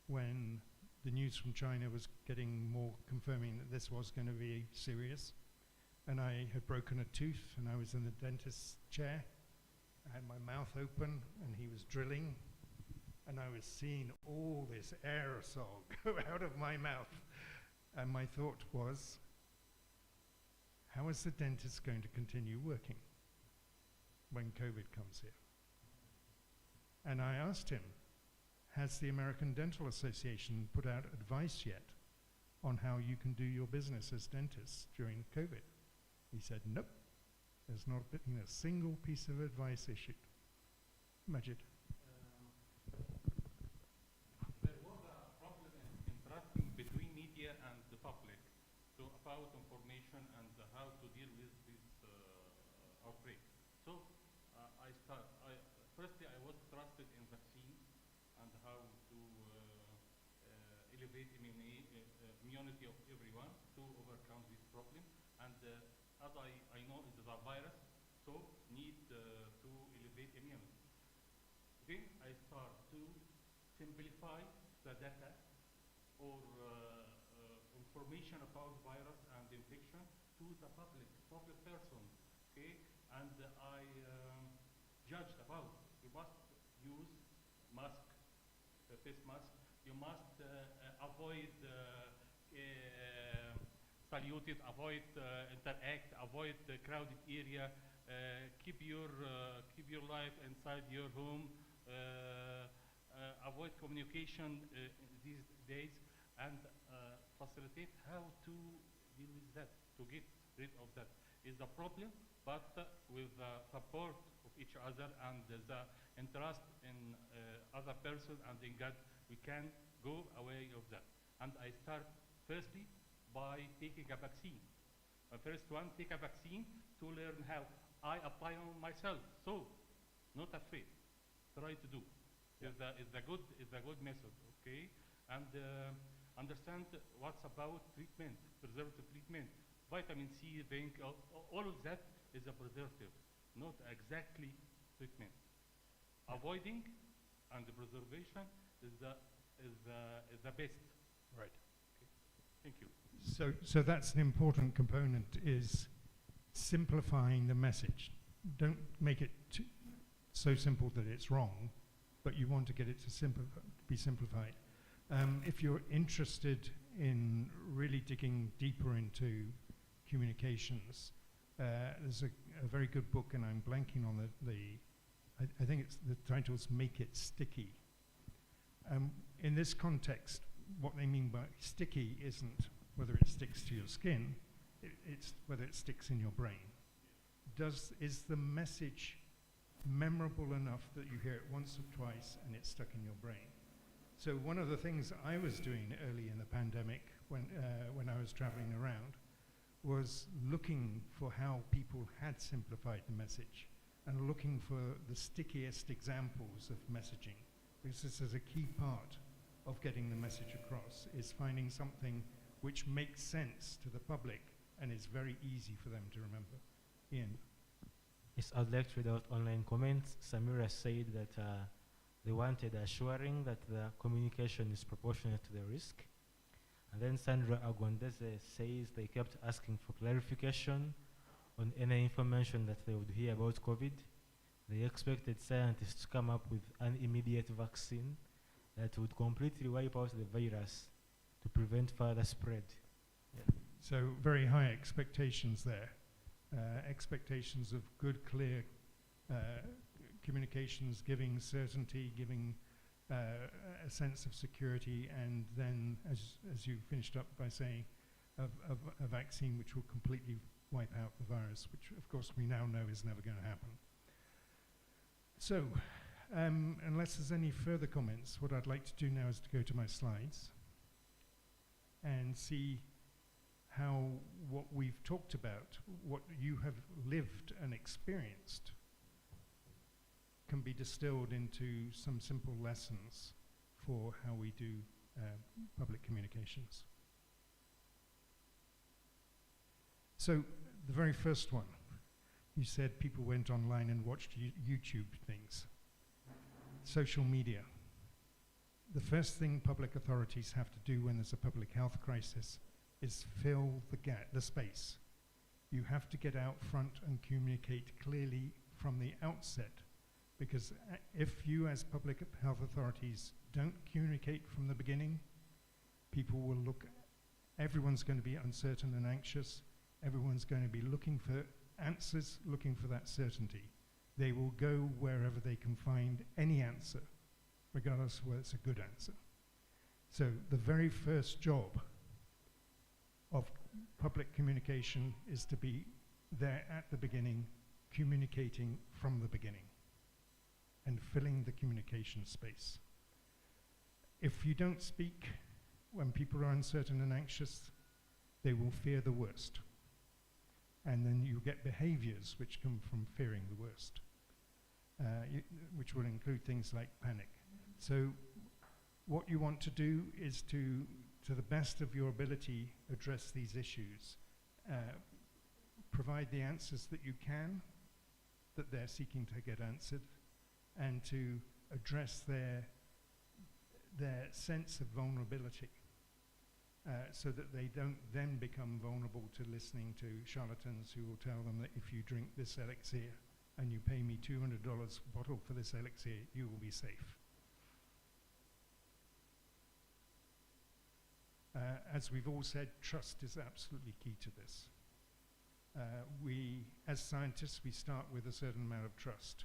when the news from China was getting more confirming that this was going to be serious. And I had broken a tooth, and I was in the dentist's chair. I had my mouth open, and he was drilling, and I was seeing all this aerosol go out of my mouth. And my thought was, how is the dentist going to continue working when COVID comes here? And I asked him, has the American Dental Association put out advice yet on how you can do your business as dentists during COVID? He said, nope, there's not been a single piece of advice issued. Majid. There was a problem in trusting between media and the public about information and how to deal with this outbreak. So firstly, I was trusted in vaccines and how to elevate immunity of everyone to overcome this problem. And as I know it is a virus, so need to elevate immunity. Then I start to simplify the data or information about virus and infection to the public person, okay? and I judged about you must use mask, face mask. You must avoid saluted, avoid interact, avoid the crowded area. Keep your life inside your home. Avoid communication these days, and facilitate how to deal with that, to get rid of that is the problem, but with the support of each other and the interest in other person and in God, we can go away of that. And I start firstly by taking a vaccine. First one, take a vaccine to learn how I apply on myself. So, not afraid. Try to do. Is the good method, okay? And understand what's about treatment, preservative treatment. Vitamin C, zinc, all of that is a preservative, not exactly treatment. Avoiding and the preservation is the best. Right. Okay. Thank you. So that's an important component, is simplifying the message. Don't make it so simple that it's wrong, but you want to get it to be simplified. If you're interested in really digging deeper into communications, there's a very good book, and I'm blanking on I think it's the title's Make It Sticky. In this context, what they mean by sticky isn't whether it sticks to your skin, it's whether it sticks in your brain. Is the message memorable enough that you hear it once or twice and it's stuck in your brain? So one of the things I was doing early in the pandemic when I was traveling around was looking for how people had simplified the message and looking for the stickiest examples of messaging, because this is a key part of getting the message across, is finding something which makes sense to the public and is very easy for them to remember. Ian? Yes, I'd like to read out online comments. Samira said that they wanted assuring that the communication is proportionate to the risk. And then Sandra Agwandeze says they kept asking for clarification on any information that they would hear about COVID. They expected scientists to come up with an immediate vaccine that would completely wipe out the virus to prevent further spread. Yeah. So very high expectations there. Expectations of good, clear communications, giving certainty, giving a sense of security, and then, as you finished up by saying, a vaccine which will completely wipe out the virus, which of course we now know is never going to happen. So, unless there's any further comments, what I'd like to do now is to go to my slides and see how what we've talked about, what you have lived and experienced, can be distilled into some simple lessons for how we do public communications. So the very first one, you said people went online and watched YouTube things. Social media. The first thing public authorities have to do when there's a public health crisis is fill the space. You have to get out front and communicate clearly from the outset, because if you as public health authorities don't communicate from the beginning, people will everyone's going to be uncertain and anxious, everyone's going to be looking for answers, looking for that certainty. They will go wherever they can find any answer, regardless of whether it's a good answer. So the very first job of public communication is to be there at the beginning, communicating from the beginning, and filling the communication space. If you don't speak when people are uncertain and anxious, they will fear the worst. And then you get behaviors which come from fearing the worst, which will include things like panic. So what you want to do is to the best of your ability, address these issues. Provide the answers that you can, that they're seeking to get answered, and to address their sense of vulnerability. so that they don't then become vulnerable to listening to charlatans who will tell them that if you drink this elixir and you pay me $200 a bottle for this elixir, you will be safe. As we've all said, trust is absolutely key to this. We, as scientists, we start with a certain amount of trust.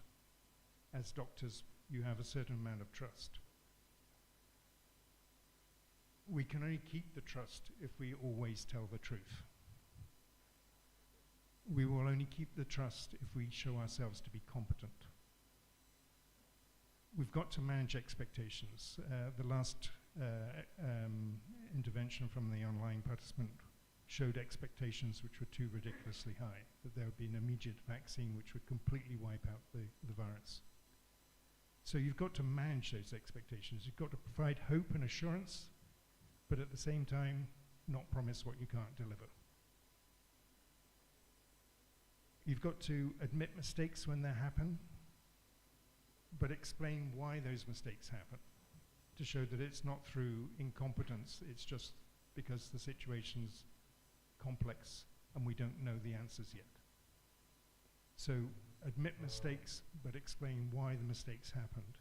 As doctors, you have a certain amount of trust. We can only keep the trust if we always tell the truth. We will only keep the trust if we show ourselves to be competent. We've got to manage expectations. The last intervention from the online participant showed expectations which were too ridiculously high, that there would be an immediate vaccine which would completely wipe out the virus. So you've got to manage those expectations. You've got to provide hope and assurance, but at the same time, not promise what you can't deliver. You've got to admit mistakes when they happen, but explain why those mistakes happen, to show that it's not through incompetence, it's just because the situation's complex and we don't know the answers yet. So admit mistakes, but explain why the mistakes happened.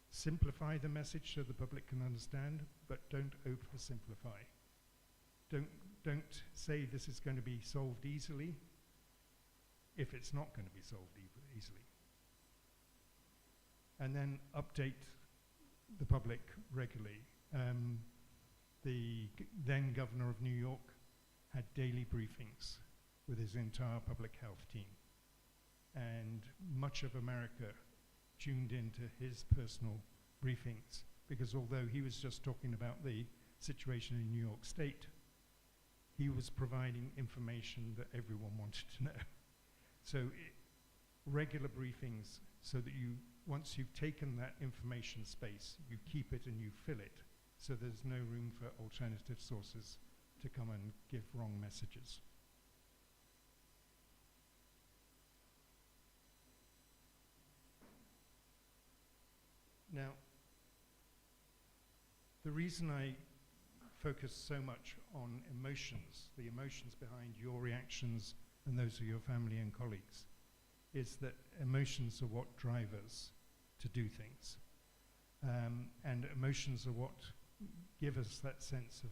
Simplify the message so the public can understand, but don't oversimplify. Don't say this is going to be solved easily if it's not going to be solved easily. And then update the public regularly. The then governor of New York had daily briefings with his entire public health team. And much of America tuned into his personal briefings, because although he was just talking about the situation in New York State, he was providing information that everyone wanted to know. So regular briefings, so that you, once you've taken that information space, you keep it and you fill it, so there's no room for alternative sources to come and give wrong messages. Now, the reason I focus so much on emotions, the emotions behind your reactions and those of your family and colleagues, is that emotions are what drive us to do things. And emotions are what give us that sense of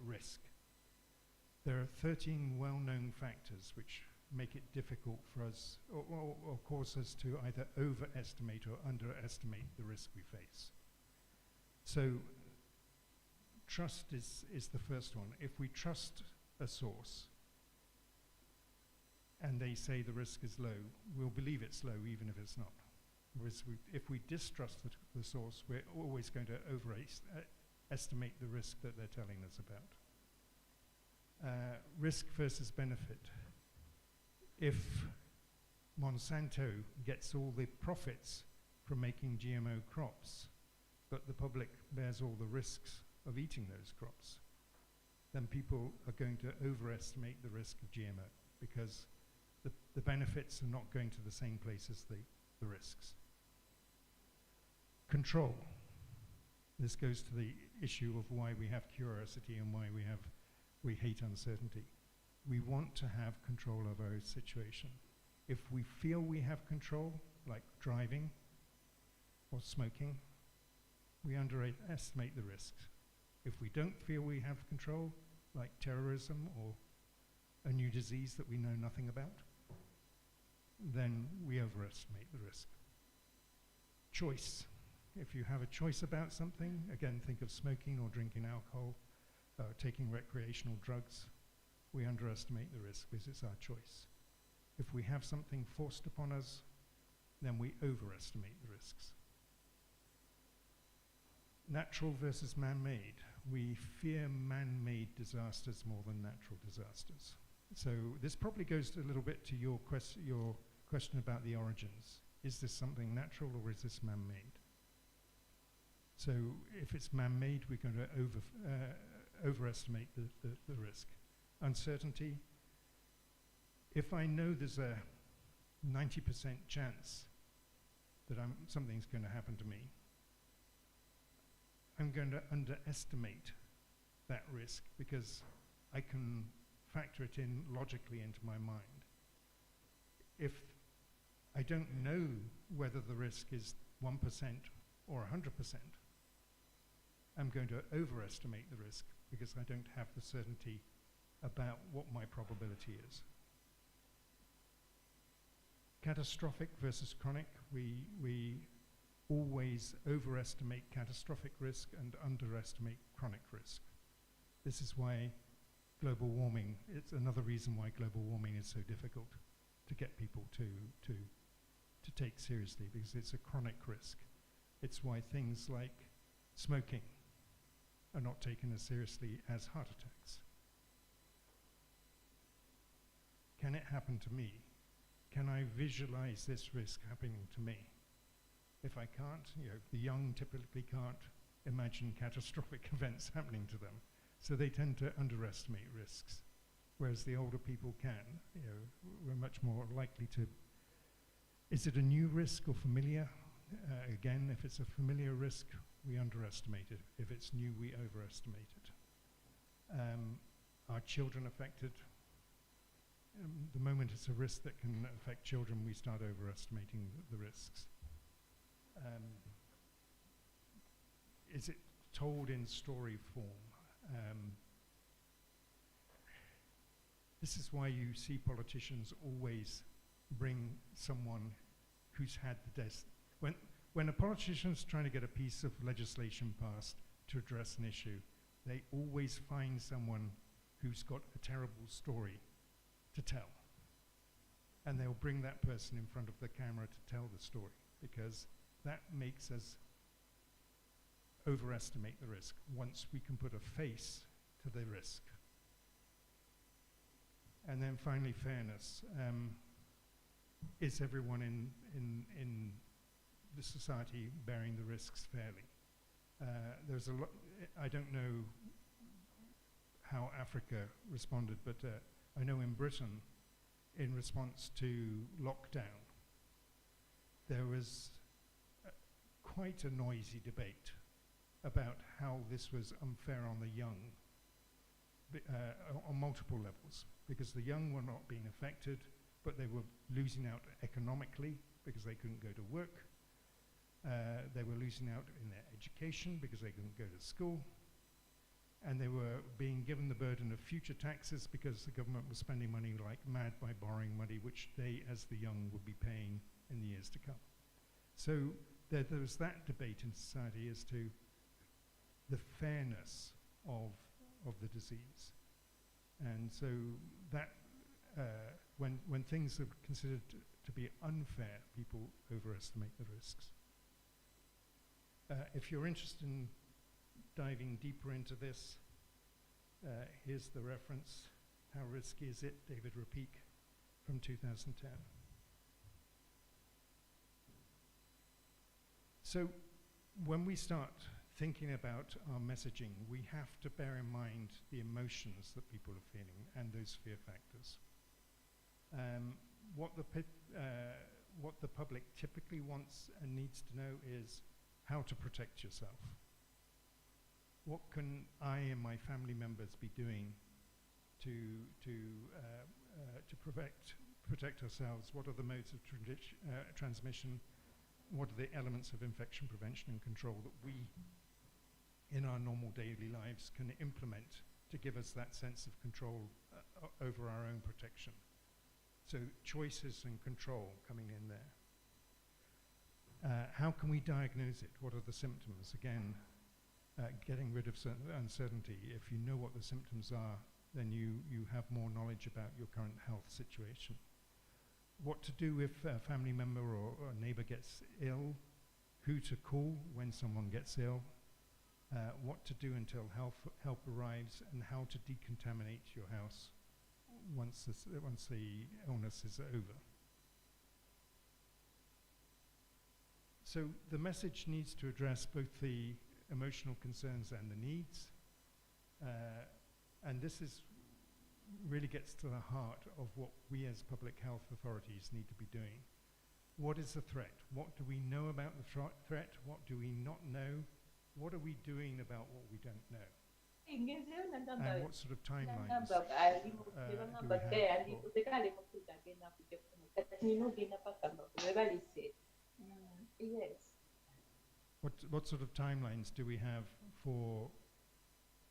risk. There are 13 well-known factors which make it difficult for us, or cause us to either overestimate or underestimate the risk we face. So trust is the first one. If we trust a source and they say the risk is low, we'll believe it's low even if it's not. Whereas if we distrust the source, we're always going to overestimate the risk that they're telling us about. Risk versus benefit. If Monsanto gets all the profits from making GMO crops, but the public bears all the risks of eating those crops, then people are going to overestimate the risk of GMO, because the benefits are not going to the same place as the risks. Control. This goes to the issue of why we have curiosity and why we hate uncertainty. We want to have control of our situation. If we feel we have control, like driving or smoking, we underestimate the risks. If we don't feel we have control, like terrorism or a new disease that we know nothing about, then we overestimate the risk. Choice. If you have a choice about something, again, think of smoking or drinking alcohol, taking recreational drugs, we underestimate the risk because it's our choice. If we have something forced upon us, then we overestimate the risks. Natural versus man-made. We fear man-made disasters more than natural disasters. So this probably goes a little bit to your question about the origins. Is this something natural or is this man-made? So if it's man-made, we're going to overestimate the risk. Uncertainty. If I know there's a 90% chance that something's going to happen to me, I'm going to underestimate that risk because I can factor it in logically into my mind. If I don't know whether the risk is 1% or 100%, I'm going to overestimate the risk because I don't have the certainty about what my probability is. Catastrophic versus chronic, we always overestimate catastrophic risk and underestimate chronic risk. This is why global warming, it's another reason why global warming is so difficult to get people to take seriously, because it's a chronic risk. It's why things like smoking are not taken as seriously as heart attacks. Can it happen to me? Can I visualize this risk happening to me? If I can't, the young typically can't imagine catastrophic events happening to them. So they tend to underestimate risks, whereas the older people can. We're much more likely to. Is it a new risk or familiar? Again, if it's a familiar risk, we underestimate it. If it's new, we overestimate it. Are children affected? The moment it's a risk that can affect children, we start overestimating the risks. Is it told in story form? This is why you see politicians always bring someone who's had the death. When a politician's trying to get a piece of legislation passed to address an issue, they always find someone who's got a terrible story to tell. And they'll bring that person in front of the camera to tell the story, because that makes us overestimate the risk once we can put a face to the risk. And then finally, fairness. Is everyone in the society bearing the risks fairly? There's a lot. I don't know how Africa responded, but I know in Britain, in response to lockdown, there was quite a noisy debate about how this was unfair on the young, on multiple levels, because the young were not being affected, but they were losing out economically because they couldn't go to work. They were losing out in their education because they couldn't go to school. And they were being given the burden of future taxes because the government was spending money like mad by borrowing money, which they, as the young, would be paying in the years to come. So there was that debate in society as to the fairness of the disease. And so that, when things are considered to be unfair, people overestimate the risks. If you're interested in diving deeper into this, here's the reference. How Risky Is It? David Rapique from 2010. So when we start thinking about our messaging, we have to bear in mind the emotions that people are feeling and those fear factors. What the public typically wants and needs to know is how to protect yourself. What can I and my family members be doing to protect ourselves? What are the modes of transmission? What are the elements of infection prevention and control that we, in our normal daily lives, can implement to give us that sense of control over our own protection? So choices and control coming in there. How can we diagnose it? What are the symptoms? Again, getting rid of uncertainty. If you know what the symptoms are, then you have more knowledge about your current health situation. What to do if a family member or a neighbor gets ill, who to call when someone gets ill, what to do until help arrives, and how to decontaminate your house once the illness is over. So the message needs to address both the emotional concerns and the needs. And this really gets to the heart of what we as public health authorities need to be doing. What is the threat? What do we know about the threat? What do we not know? What are we doing about what we don't know? And what sort of timelines do we have what sort of timelines do we have for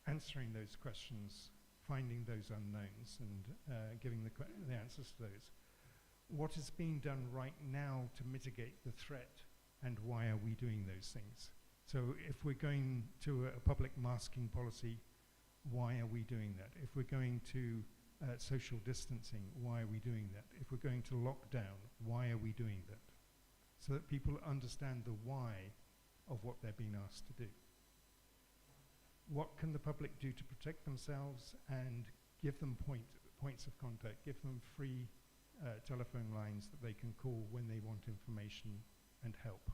answering those questions, finding those unknowns, and giving the answers to those? What is being done right now to mitigate the threat, and why are we doing those things? So if we're going to a public masking policy, why are we doing that? If we're going to social distancing, why are we doing that? If we're going to lockdown, why are we doing that? So that people understand the why of what they're being asked to do. What can the public do to protect themselves and give them points of contact, give them free telephone lines that they can call when they want information and help?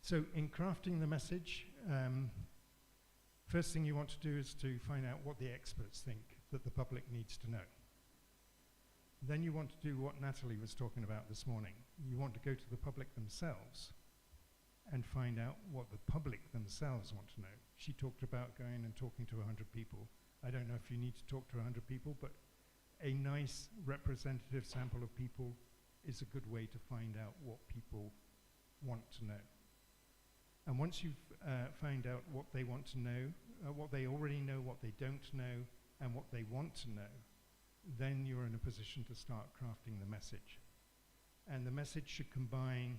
So in crafting the message, first thing you want to do is to find out what the experts think that the public needs to know. Then you want to do what Natalie was talking about this morning. You want to go to the public themselves and find out what the public themselves want to know. She talked about going and talking to 100 people. I don't know if you need to talk to 100 people, but a nice representative sample of people is a good way to find out what people want to know. And once you've found out what they want to know, what they already know, what they don't know, and what they want to know, then you're in a position to start crafting the message. And the message should combine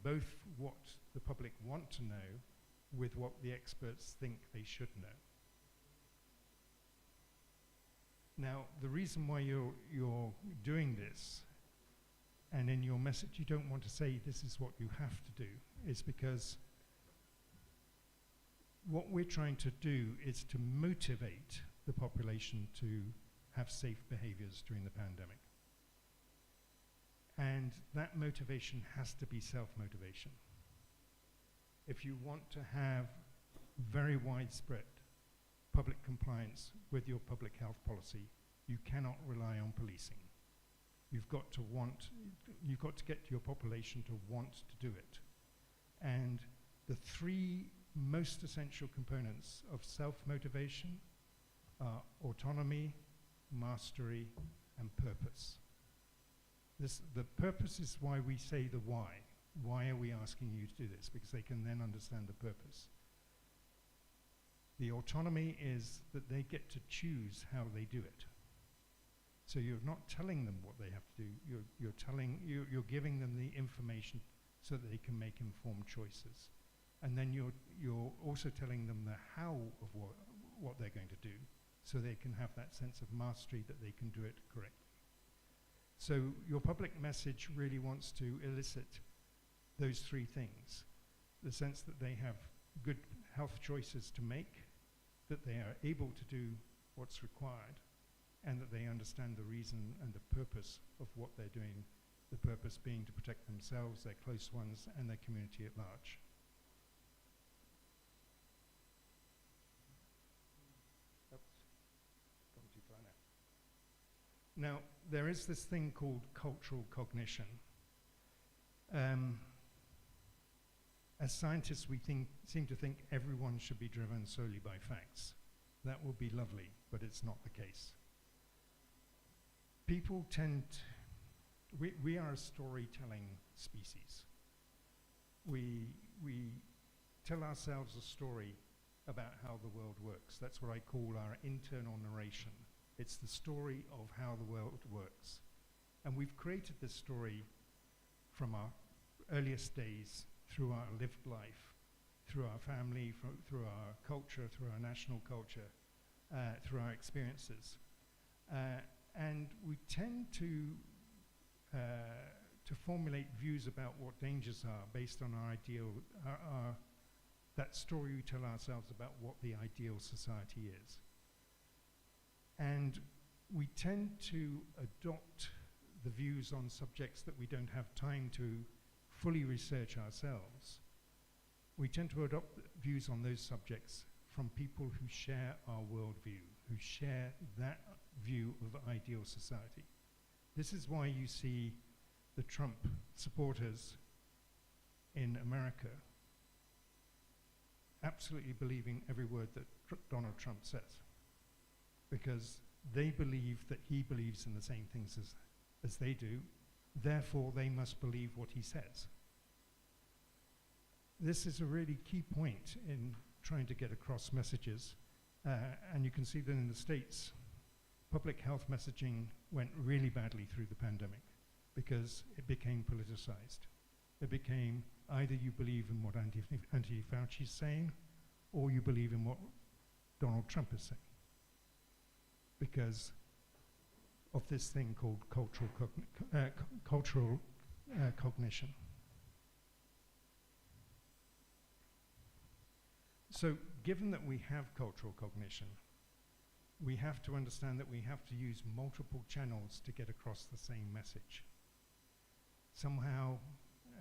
both what the public want to know with what the experts think they should know. Now, the reason why you're doing this, and in your message you don't want to say this is what you have to do, is because what we're trying to do is to motivate the population to have safe behaviors during the pandemic. And that motivation has to be self-motivation. If you want to have very widespread public compliance with your public health policy, you cannot rely on policing. You've got to get your population to want to do it. And the three most essential components of self-motivation are autonomy, mastery, and purpose. The purpose is why we say the why. Why are we asking you to do this? Because they can then understand the purpose. The autonomy is that they get to choose how they do it. So you're not telling them what they have to do. You're giving them the information so that they can make informed choices. And then you're also telling them the how of what they're going to do, so they can have that sense of mastery that they can do it correctly. So your public message really wants to elicit those three things: the sense that they have good health choices to make, that they are able to do what's required, and that they understand the reason and the purpose of what they're doing, the purpose being to protect themselves, their close ones, and their community at large. Now, there is this thing called cultural cognition. As scientists, we seem to think everyone should be driven solely by facts. That would be lovely, but it's not the case. People we are a storytelling species. We tell ourselves a story about how the world works. That's what I call our internal narration. It's the story of how the world works. And we've created this story from our earliest days, through our lived life, through our family, through our culture, through our national culture, through our experiences. And we tend to formulate views about what dangers are based on our ideal, that story we tell ourselves about what the ideal society is. And we tend to adopt the views on subjects that we don't have time to fully research ourselves. We tend to adopt views on those subjects from people who share our worldview, who share that view of ideal society. This is why you see the Trump supporters in America absolutely believing every word that Donald Trump says, because they believe that he believes in the same things as they do, therefore they must believe what he says. This is a really key point in trying to get across messages, and you can see that in the States, public health messaging went really badly through the pandemic because it became politicized. It became either you believe in what Anthony Fauci is saying, or you believe in what Donald Trump is saying, because of this thing called cultural cognition. So given that we have cultural cognition, we have to understand that we have to use multiple channels to get across the same message. Somehow,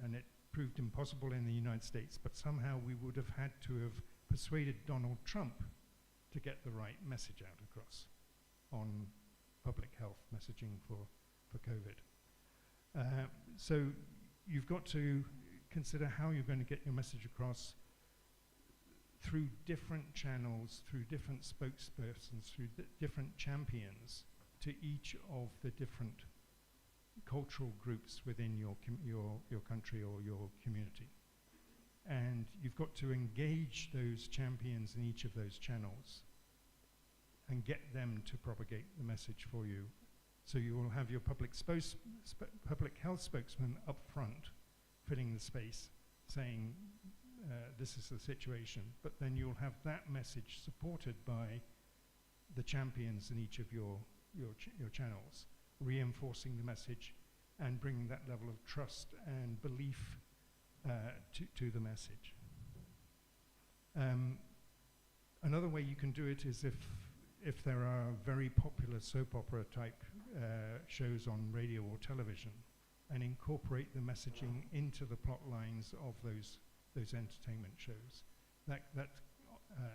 and it proved impossible in the United States, but somehow we would have had to have persuaded Donald Trump to get the right message out across on public health messaging for COVID. So you've got to consider how you're going to get your message across through different channels, through different spokespersons, through different champions to each of the different cultural groups within your country or your community. And you've got to engage those champions in each of those channels and get them to propagate the message for you. So you will have your public health spokesman up front filling the space saying this is the situation, but then you'll have that message supported by the champions in each of your channels, reinforcing the message and bringing that level of trust and belief to the message. Another way you can do it is if there are very popular soap opera type shows on radio or television, and incorporate the messaging into the plot lines of those entertainment shows. That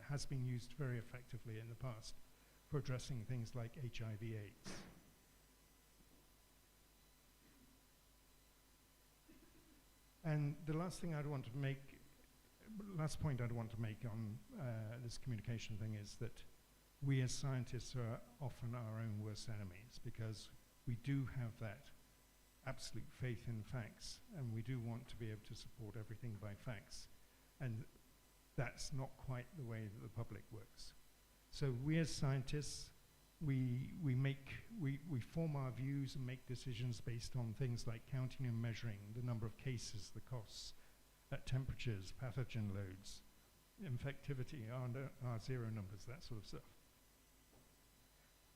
has been used very effectively in the past for addressing things like HIV/AIDS. And the last point I'd want to make on this communication thing is that we as scientists are often our own worst enemies, because we do have that absolute faith in facts, and we do want to be able to support everything by facts. And that's not quite the way that the public works. So we as scientists, we form our views and make decisions based on things like counting and measuring the number of cases, the costs, temperatures, pathogen loads, infectivity, R0 numbers, that sort of stuff.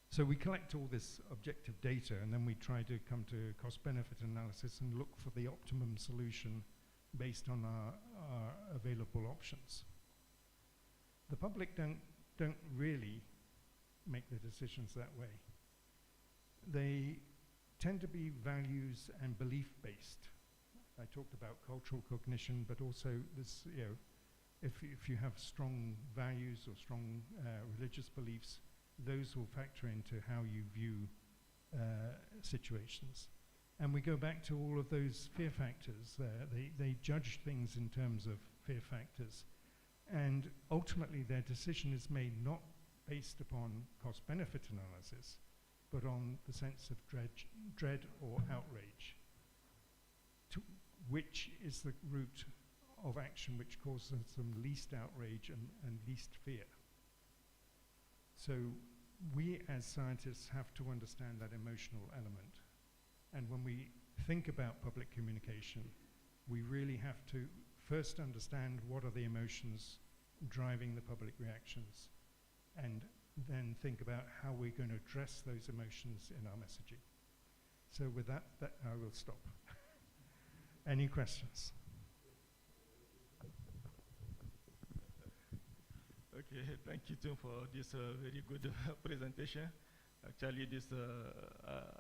So we collect all this objective data, and then we try to come to cost-benefit analysis and look for the optimum solution based on our available options. The public don't really make the decisions that way. They tend to be values and belief-based. I talked about cultural cognition, but also this, if you have strong values or strong religious beliefs, those will factor into how you view situations. And we go back to all of those fear factors. They judge things in terms of fear factors. And ultimately, their decision is made not based upon cost-benefit analysis, but on the sense of dread or outrage. Which is the route of action which causes them least outrage and least fear? So we as scientists have to understand that emotional element. And when we think about public communication, we really have to first understand what are the emotions driving the public reactions, and then think about how we're going to address those emotions in our messaging. So with that I will stop. Any questions? Okay, thank you, Tim, for this very good presentation. Actually, this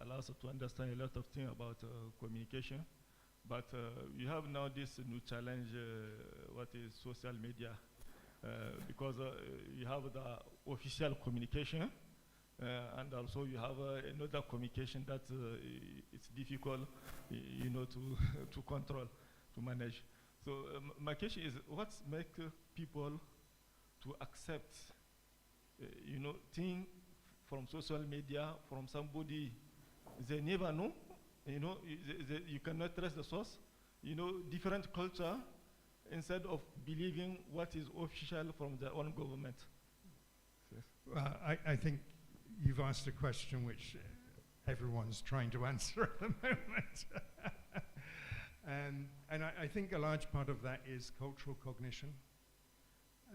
allows us to understand a lot of things about communication. But we have now this new challenge, what is social media, because you have the official communication, and also you have another communication that it's difficult, to to control, to manage. So my question is, what makes people to accept, thing from social media, from somebody they never know, you cannot trust the source, different culture, instead of believing what is official from their own government. Yes. Well, I think you've asked a question which everyone's trying to answer at the moment. And I think a large part of that is cultural cognition.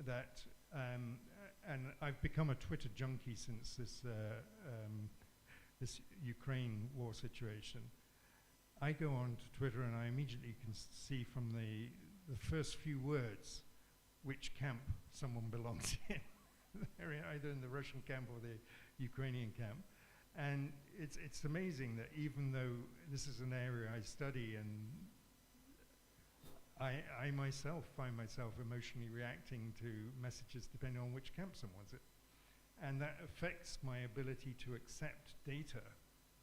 That, and I've become a Twitter junkie since this Ukraine war situation. I go on to Twitter and I immediately can see from the first few words which camp someone belongs in. They're either in the Russian camp or the Ukrainian camp. And it's amazing that even though this is an area I study, and I myself find myself emotionally reacting to messages depending on which camp someone's in. And that affects my ability to accept data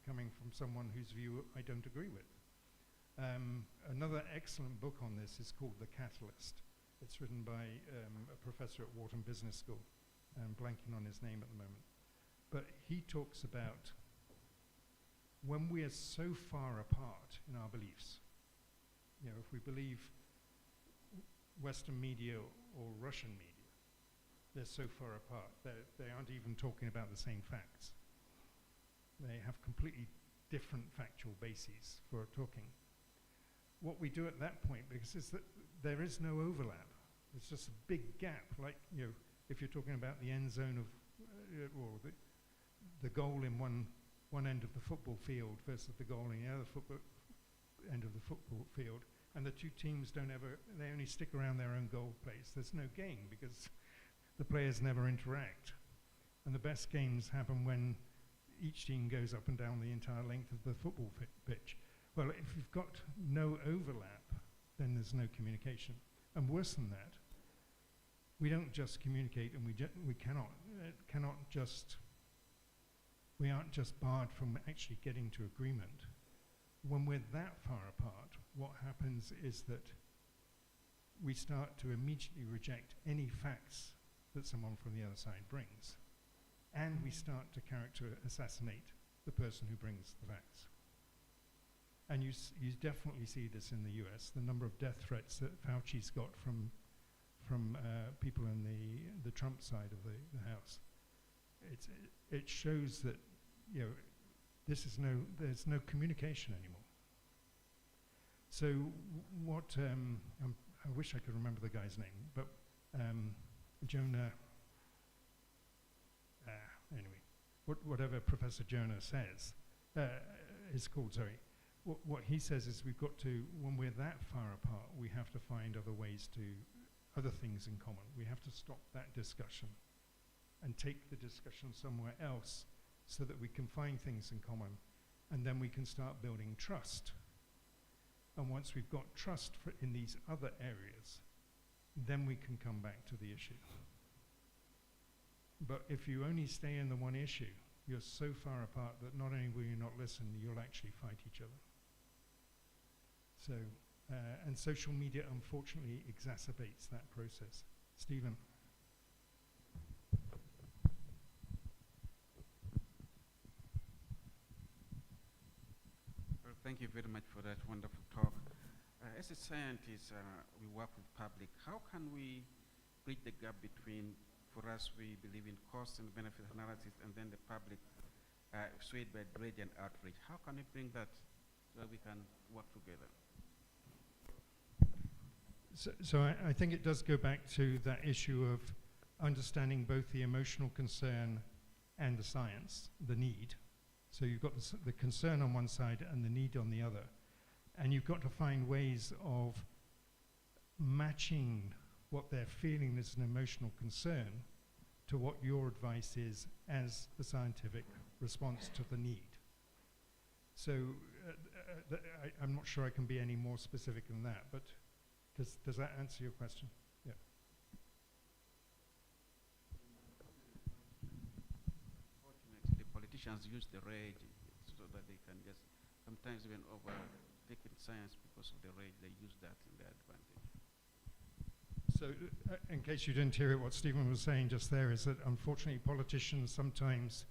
coming from someone whose view I don't agree with. Another excellent book on this is called The Catalyst. It's written by a professor at Wharton Business School. I'm blanking on his name at the moment. But he talks about when we are so far apart in our beliefs, if we believe Western media or Russian media, they're so far apart. They aren't even talking about the same facts. They have completely different factual bases for talking. What we do at that point, because is that there is no overlap. It's just a big gap. Like, if you're talking about the end zone of, or the goal in one end of the football field versus the goal in the other end of the football field, and the two teams they only stick around their own goal place. There's no game because the players never interact. And the best games happen when each team goes up and down the entire length of the football pitch. Well, if you've got no overlap, then there's no communication. And worse than that, we don't just communicate, and we aren't just barred from actually getting to agreement. When we're that far apart, what happens is that we start to immediately reject any facts that someone from the other side brings. And we start to character assassinate the person who brings the facts. And you definitely see this in the US, the number of death threats that Fauci's got from people in the Trump side of the House. It shows that, there's no communication anymore. So what, I wish I could remember the guy's name, but Jonah, anyway, whatever Professor Jonah says, is called, sorry. What he says is we've got to, when we're that far apart, we have to find other things in common. We have to stop that discussion and take the discussion somewhere else so that we can find things in common, and then we can start building trust. And once we've got trust in these other areas, then we can come back to the issue. But if you only stay in the one issue, you're so far apart that not only will you not listen, you'll actually fight each other. So, and social media unfortunately exacerbates that process. Stephen. Well, thank you very much for that wonderful talk. As a scientist, we work with public. How can we bridge the gap between, for us, we believe in cost and benefit analysis, and then the public swayed by rage and outrage? How can we bring that so that we can work together? So I think it does go back to that issue of understanding both the emotional concern and the science, the need. So you've got the concern on one side and the need on the other. And you've got to find ways of matching what they're feeling as an emotional concern to what your advice is as the scientific response to the need. So I'm not sure I can be any more specific than that, but does that answer your question? Yeah. politicians use the rage so that they can just sometimes even overtake in science because of the rage. They use that in their advantage. So, in case you didn't hear it, what Stephen was saying just there is that unfortunately politicians sometimes,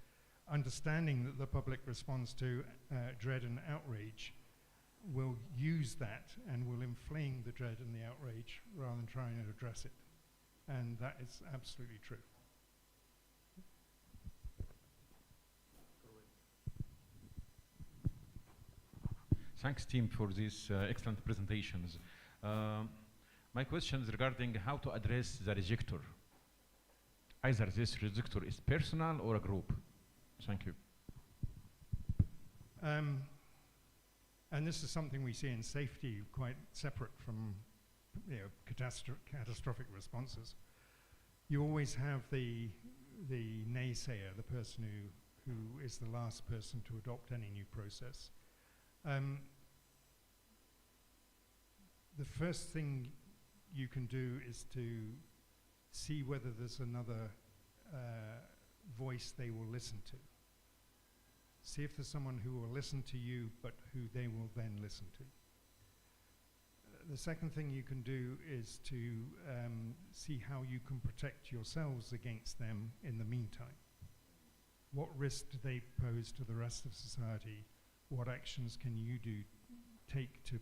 understanding that the public responds to dread and outrage, will use that and will inflame the dread and the outrage rather than trying to address it. And that is absolutely true. Thanks, team, for these excellent presentations. My question is regarding how to address the rejector. Either this rejector is personal or a group. Thank you. And this is something we see in safety, quite separate from catastrophic responses. You always have the naysayer, the person who is the last person to adopt any new process. The first thing you can do is to see whether there's another voice they will listen to. See if there's someone who will listen to you, but who they will then listen to. The second thing you can do is to see how you can protect yourselves against them in the meantime. What risk do they pose to the rest of society? What actions can you take to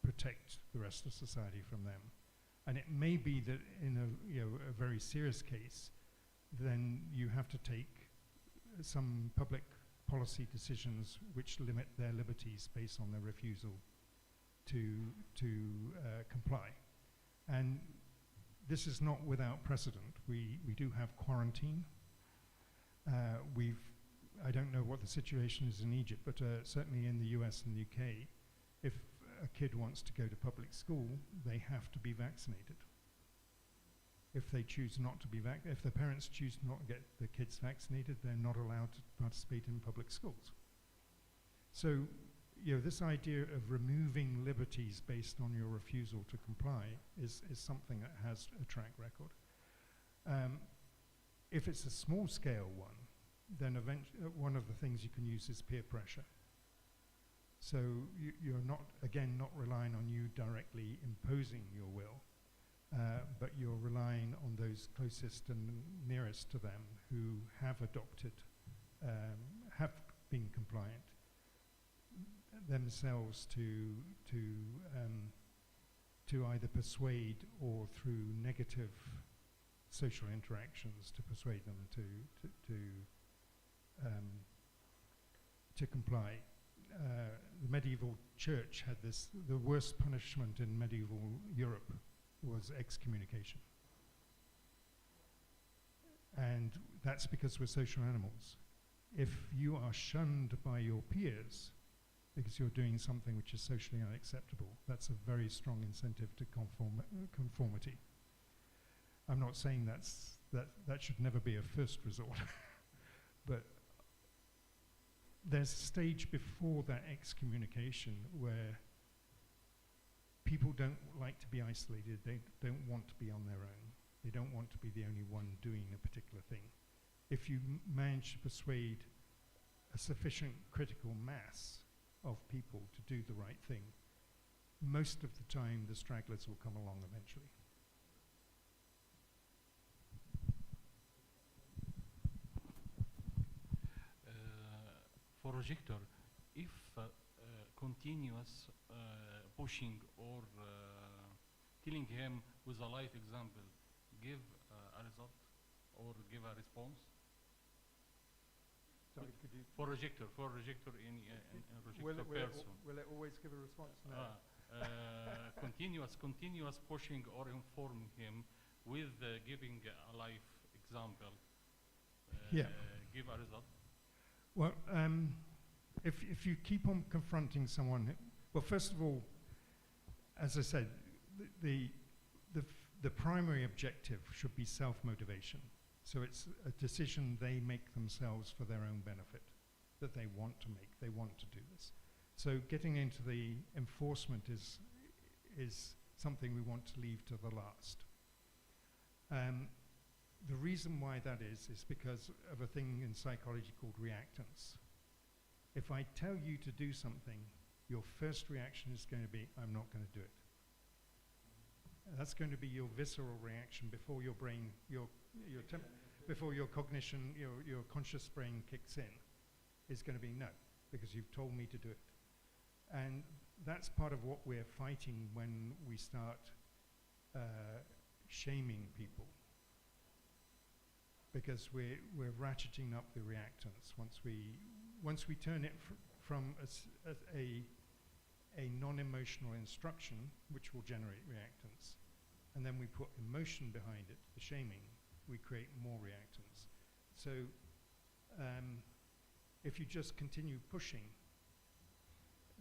protect the rest of society from them? And it may be that in a very serious case, then you have to take some public policy decisions which limit their liberties based on their refusal to comply. And this is not without precedent. We do have quarantine. I don't know what the situation is in Egypt, but certainly in the US and the UK, if a kid wants to go to public school, they have to be vaccinated. If they choose not to be if their parents choose not to get their kids vaccinated, they're not allowed to participate in public schools. So, this idea of removing liberties based on your refusal to comply is something that has a track record. If it's a small scale one, then one of the things you can use is peer pressure. So you're not relying on you directly imposing your will, but you're relying on those closest and nearest to them who have adopted, have been compliant themselves to either persuade or through negative social interactions to persuade them to comply. The medieval church had the worst punishment in medieval Europe was excommunication. And that's because we're social animals. If you are shunned by your peers because you're doing something which is socially unacceptable, that's a very strong incentive to conformity. I'm not saying that should never be a first resort, but there's a stage before that excommunication where people don't like to be isolated, they don't want to be on their own, they don't want to be the only one doing a particular thing. If you manage to persuade a sufficient critical mass of people to do the right thing, most of the time the stragglers will come along eventually. For rejector, if continuous pushing or killing him with a life example give a result or give a response? Sorry, could you for rejector in rejector person. Will it always give a response? No. Continuous pushing or informing him with giving a life example give a result? Well, if you keep on confronting someone, well, first of all, as I said, the primary objective should be self-motivation. So it's a decision they make themselves for their own benefit, that they want to make, they want to do this. So getting into the enforcement is something we want to leave to the last. The reason why that is because of a thing in psychology called reactance. If I tell you to do something, your first reaction is going to be, I'm not going to do it. That's going to be your visceral reaction before your brain, before your cognition, your conscious brain kicks in, is going to be no, because you've told me to do it. And that's part of what we're fighting when we start shaming people, because we're ratcheting up the reactance. Once we turn it from a non-emotional instruction, which will generate reactance, and then we put emotion behind it, the shaming, we create more reactance. So if you just continue pushing,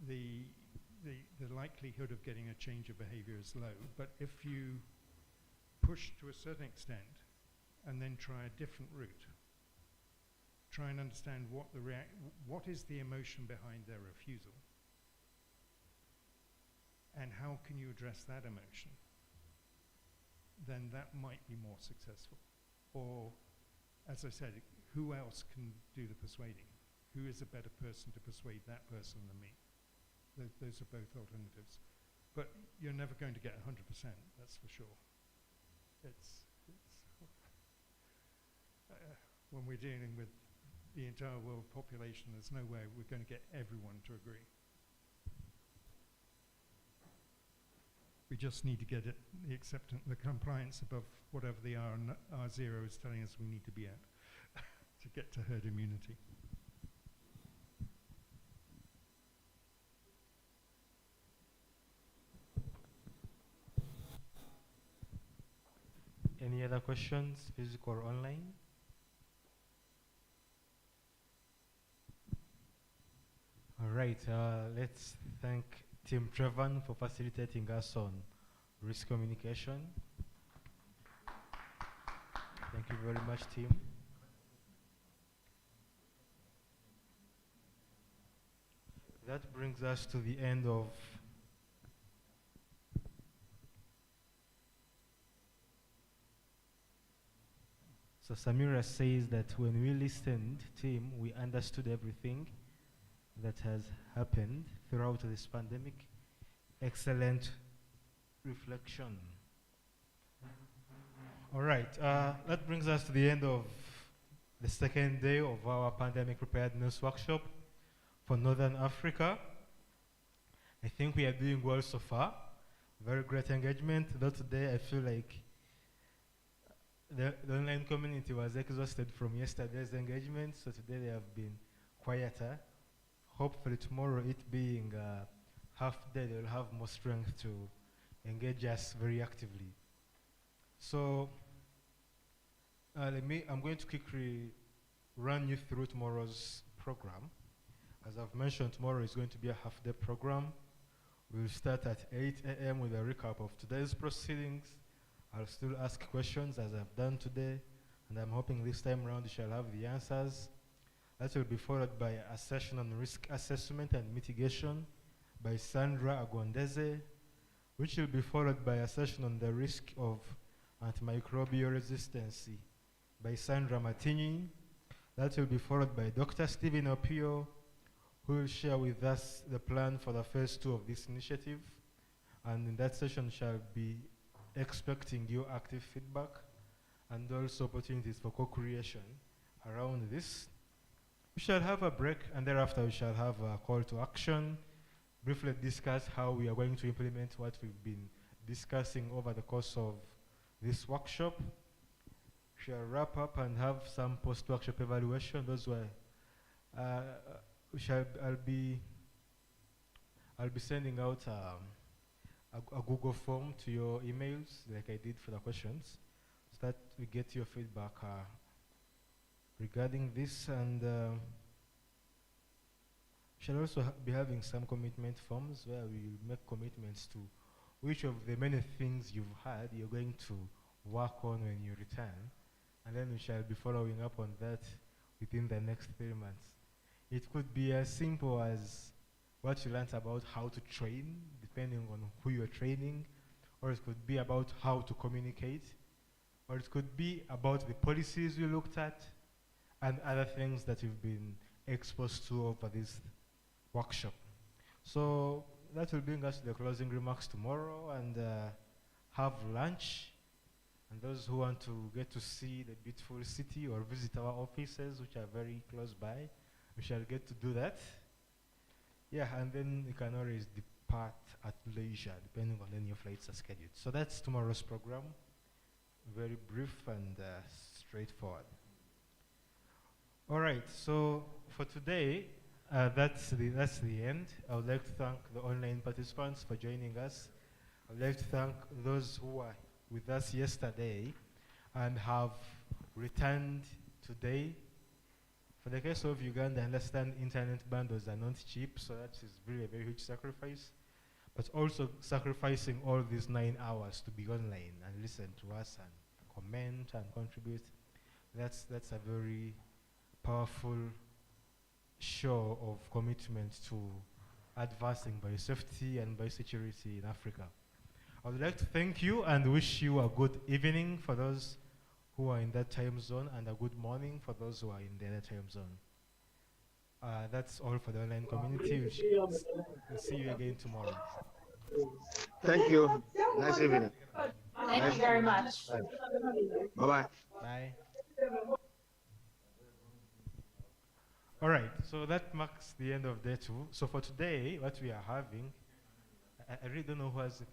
the likelihood of getting a change of behavior is low. But if you push to a certain extent and then try a different route, try and understand what is the emotion behind their refusal, and how can you address that emotion, then that might be more successful. Or, as I said, who else can do the persuading? Who is a better person to persuade that person than me? Those are both alternatives. But you're never going to get 100%, that's for sure. When we're dealing with the entire world population, there's no way we're going to get everyone to agree. We just need to get it, the acceptance, the compliance above whatever the R0 is telling us we need to be at to get to herd immunity. Any other questions, physical or online? All right, let's thank Team Trevan for facilitating us on risk communication. Thank you very much, team. That brings us to the end of So Samira says that when we listened, team, we understood everything that has happened throughout this pandemic. Excellent reflection. All right, that brings us to the end of the second day of our pandemic preparedness workshop for Northern Africa. I think we are doing well so far. Very great engagement, though today I feel like the online community was exhausted from yesterday's engagement, so today they have been quieter. Hopefully tomorrow, it being half day, they'll have more strength to engage us very actively. So I'm going to quickly run you through tomorrow's program. As I've mentioned, tomorrow is going to be a half-day program. We'll start at 8 a.m. with a recap of today's proceedings. I'll still ask questions as I've done today, and I'm hoping this time around you shall have the answers. That will be followed by a session on risk assessment and mitigation by Sandra Agondeze, which will be followed by a session on the risk of antimicrobial resistance by Sandra Martini. That will be followed by Dr. Stephen Opio, who will share with us the plan for the phase 2 of this initiative. And in that session shall be expecting your active feedback and also opportunities for co-creation around this. We shall have a break, and thereafter we shall have a call to action, briefly discuss how we are going to implement what we've been discussing over the course of this workshop. We shall wrap up and have some post-workshop evaluation. Those were I'll be sending out a Google form to your emails, like I did for the questions, so that we get your feedback regarding this. And we shall also be having some commitment forms where we will make commitments to which of the many things you've had you're going to work on when you return, and then we shall be following up on that within the next 3 months. It could be as simple as what you learned about how to train, depending on who you're training, or it could be about how to communicate, or it could be about the policies we looked at and other things that you've been exposed to over this workshop. So that will bring us to the closing remarks tomorrow, and have lunch. And those who want to get to see the beautiful city or visit our offices, which are very close by, we shall get to do that. Yeah, and then you can always depart at leisure, depending on when your flights are scheduled. So that's tomorrow's program. Very brief and straightforward. All right, so for today, that's the end. I would like to thank the online participants for joining us. I would like to thank those who were with us yesterday and have returned today. For the case of Uganda, I understand internet bundles are not cheap, so that is really a very huge sacrifice. But also sacrificing all these 9 hours to be online and listen to us and comment and contribute. That's a very powerful show of commitment to advancing biosafety and biosecurity in Africa. I would like to thank you and wish you a good evening for those who are in that time zone, and a good morning for those who are in the other time zone. That's all for the online community. We'll see you again tomorrow. Thank you. Nice evening. Thank you very much. Bye-bye. Bye. All right, so that marks the end of day 2. So for today, what we are having, I really don't know who has the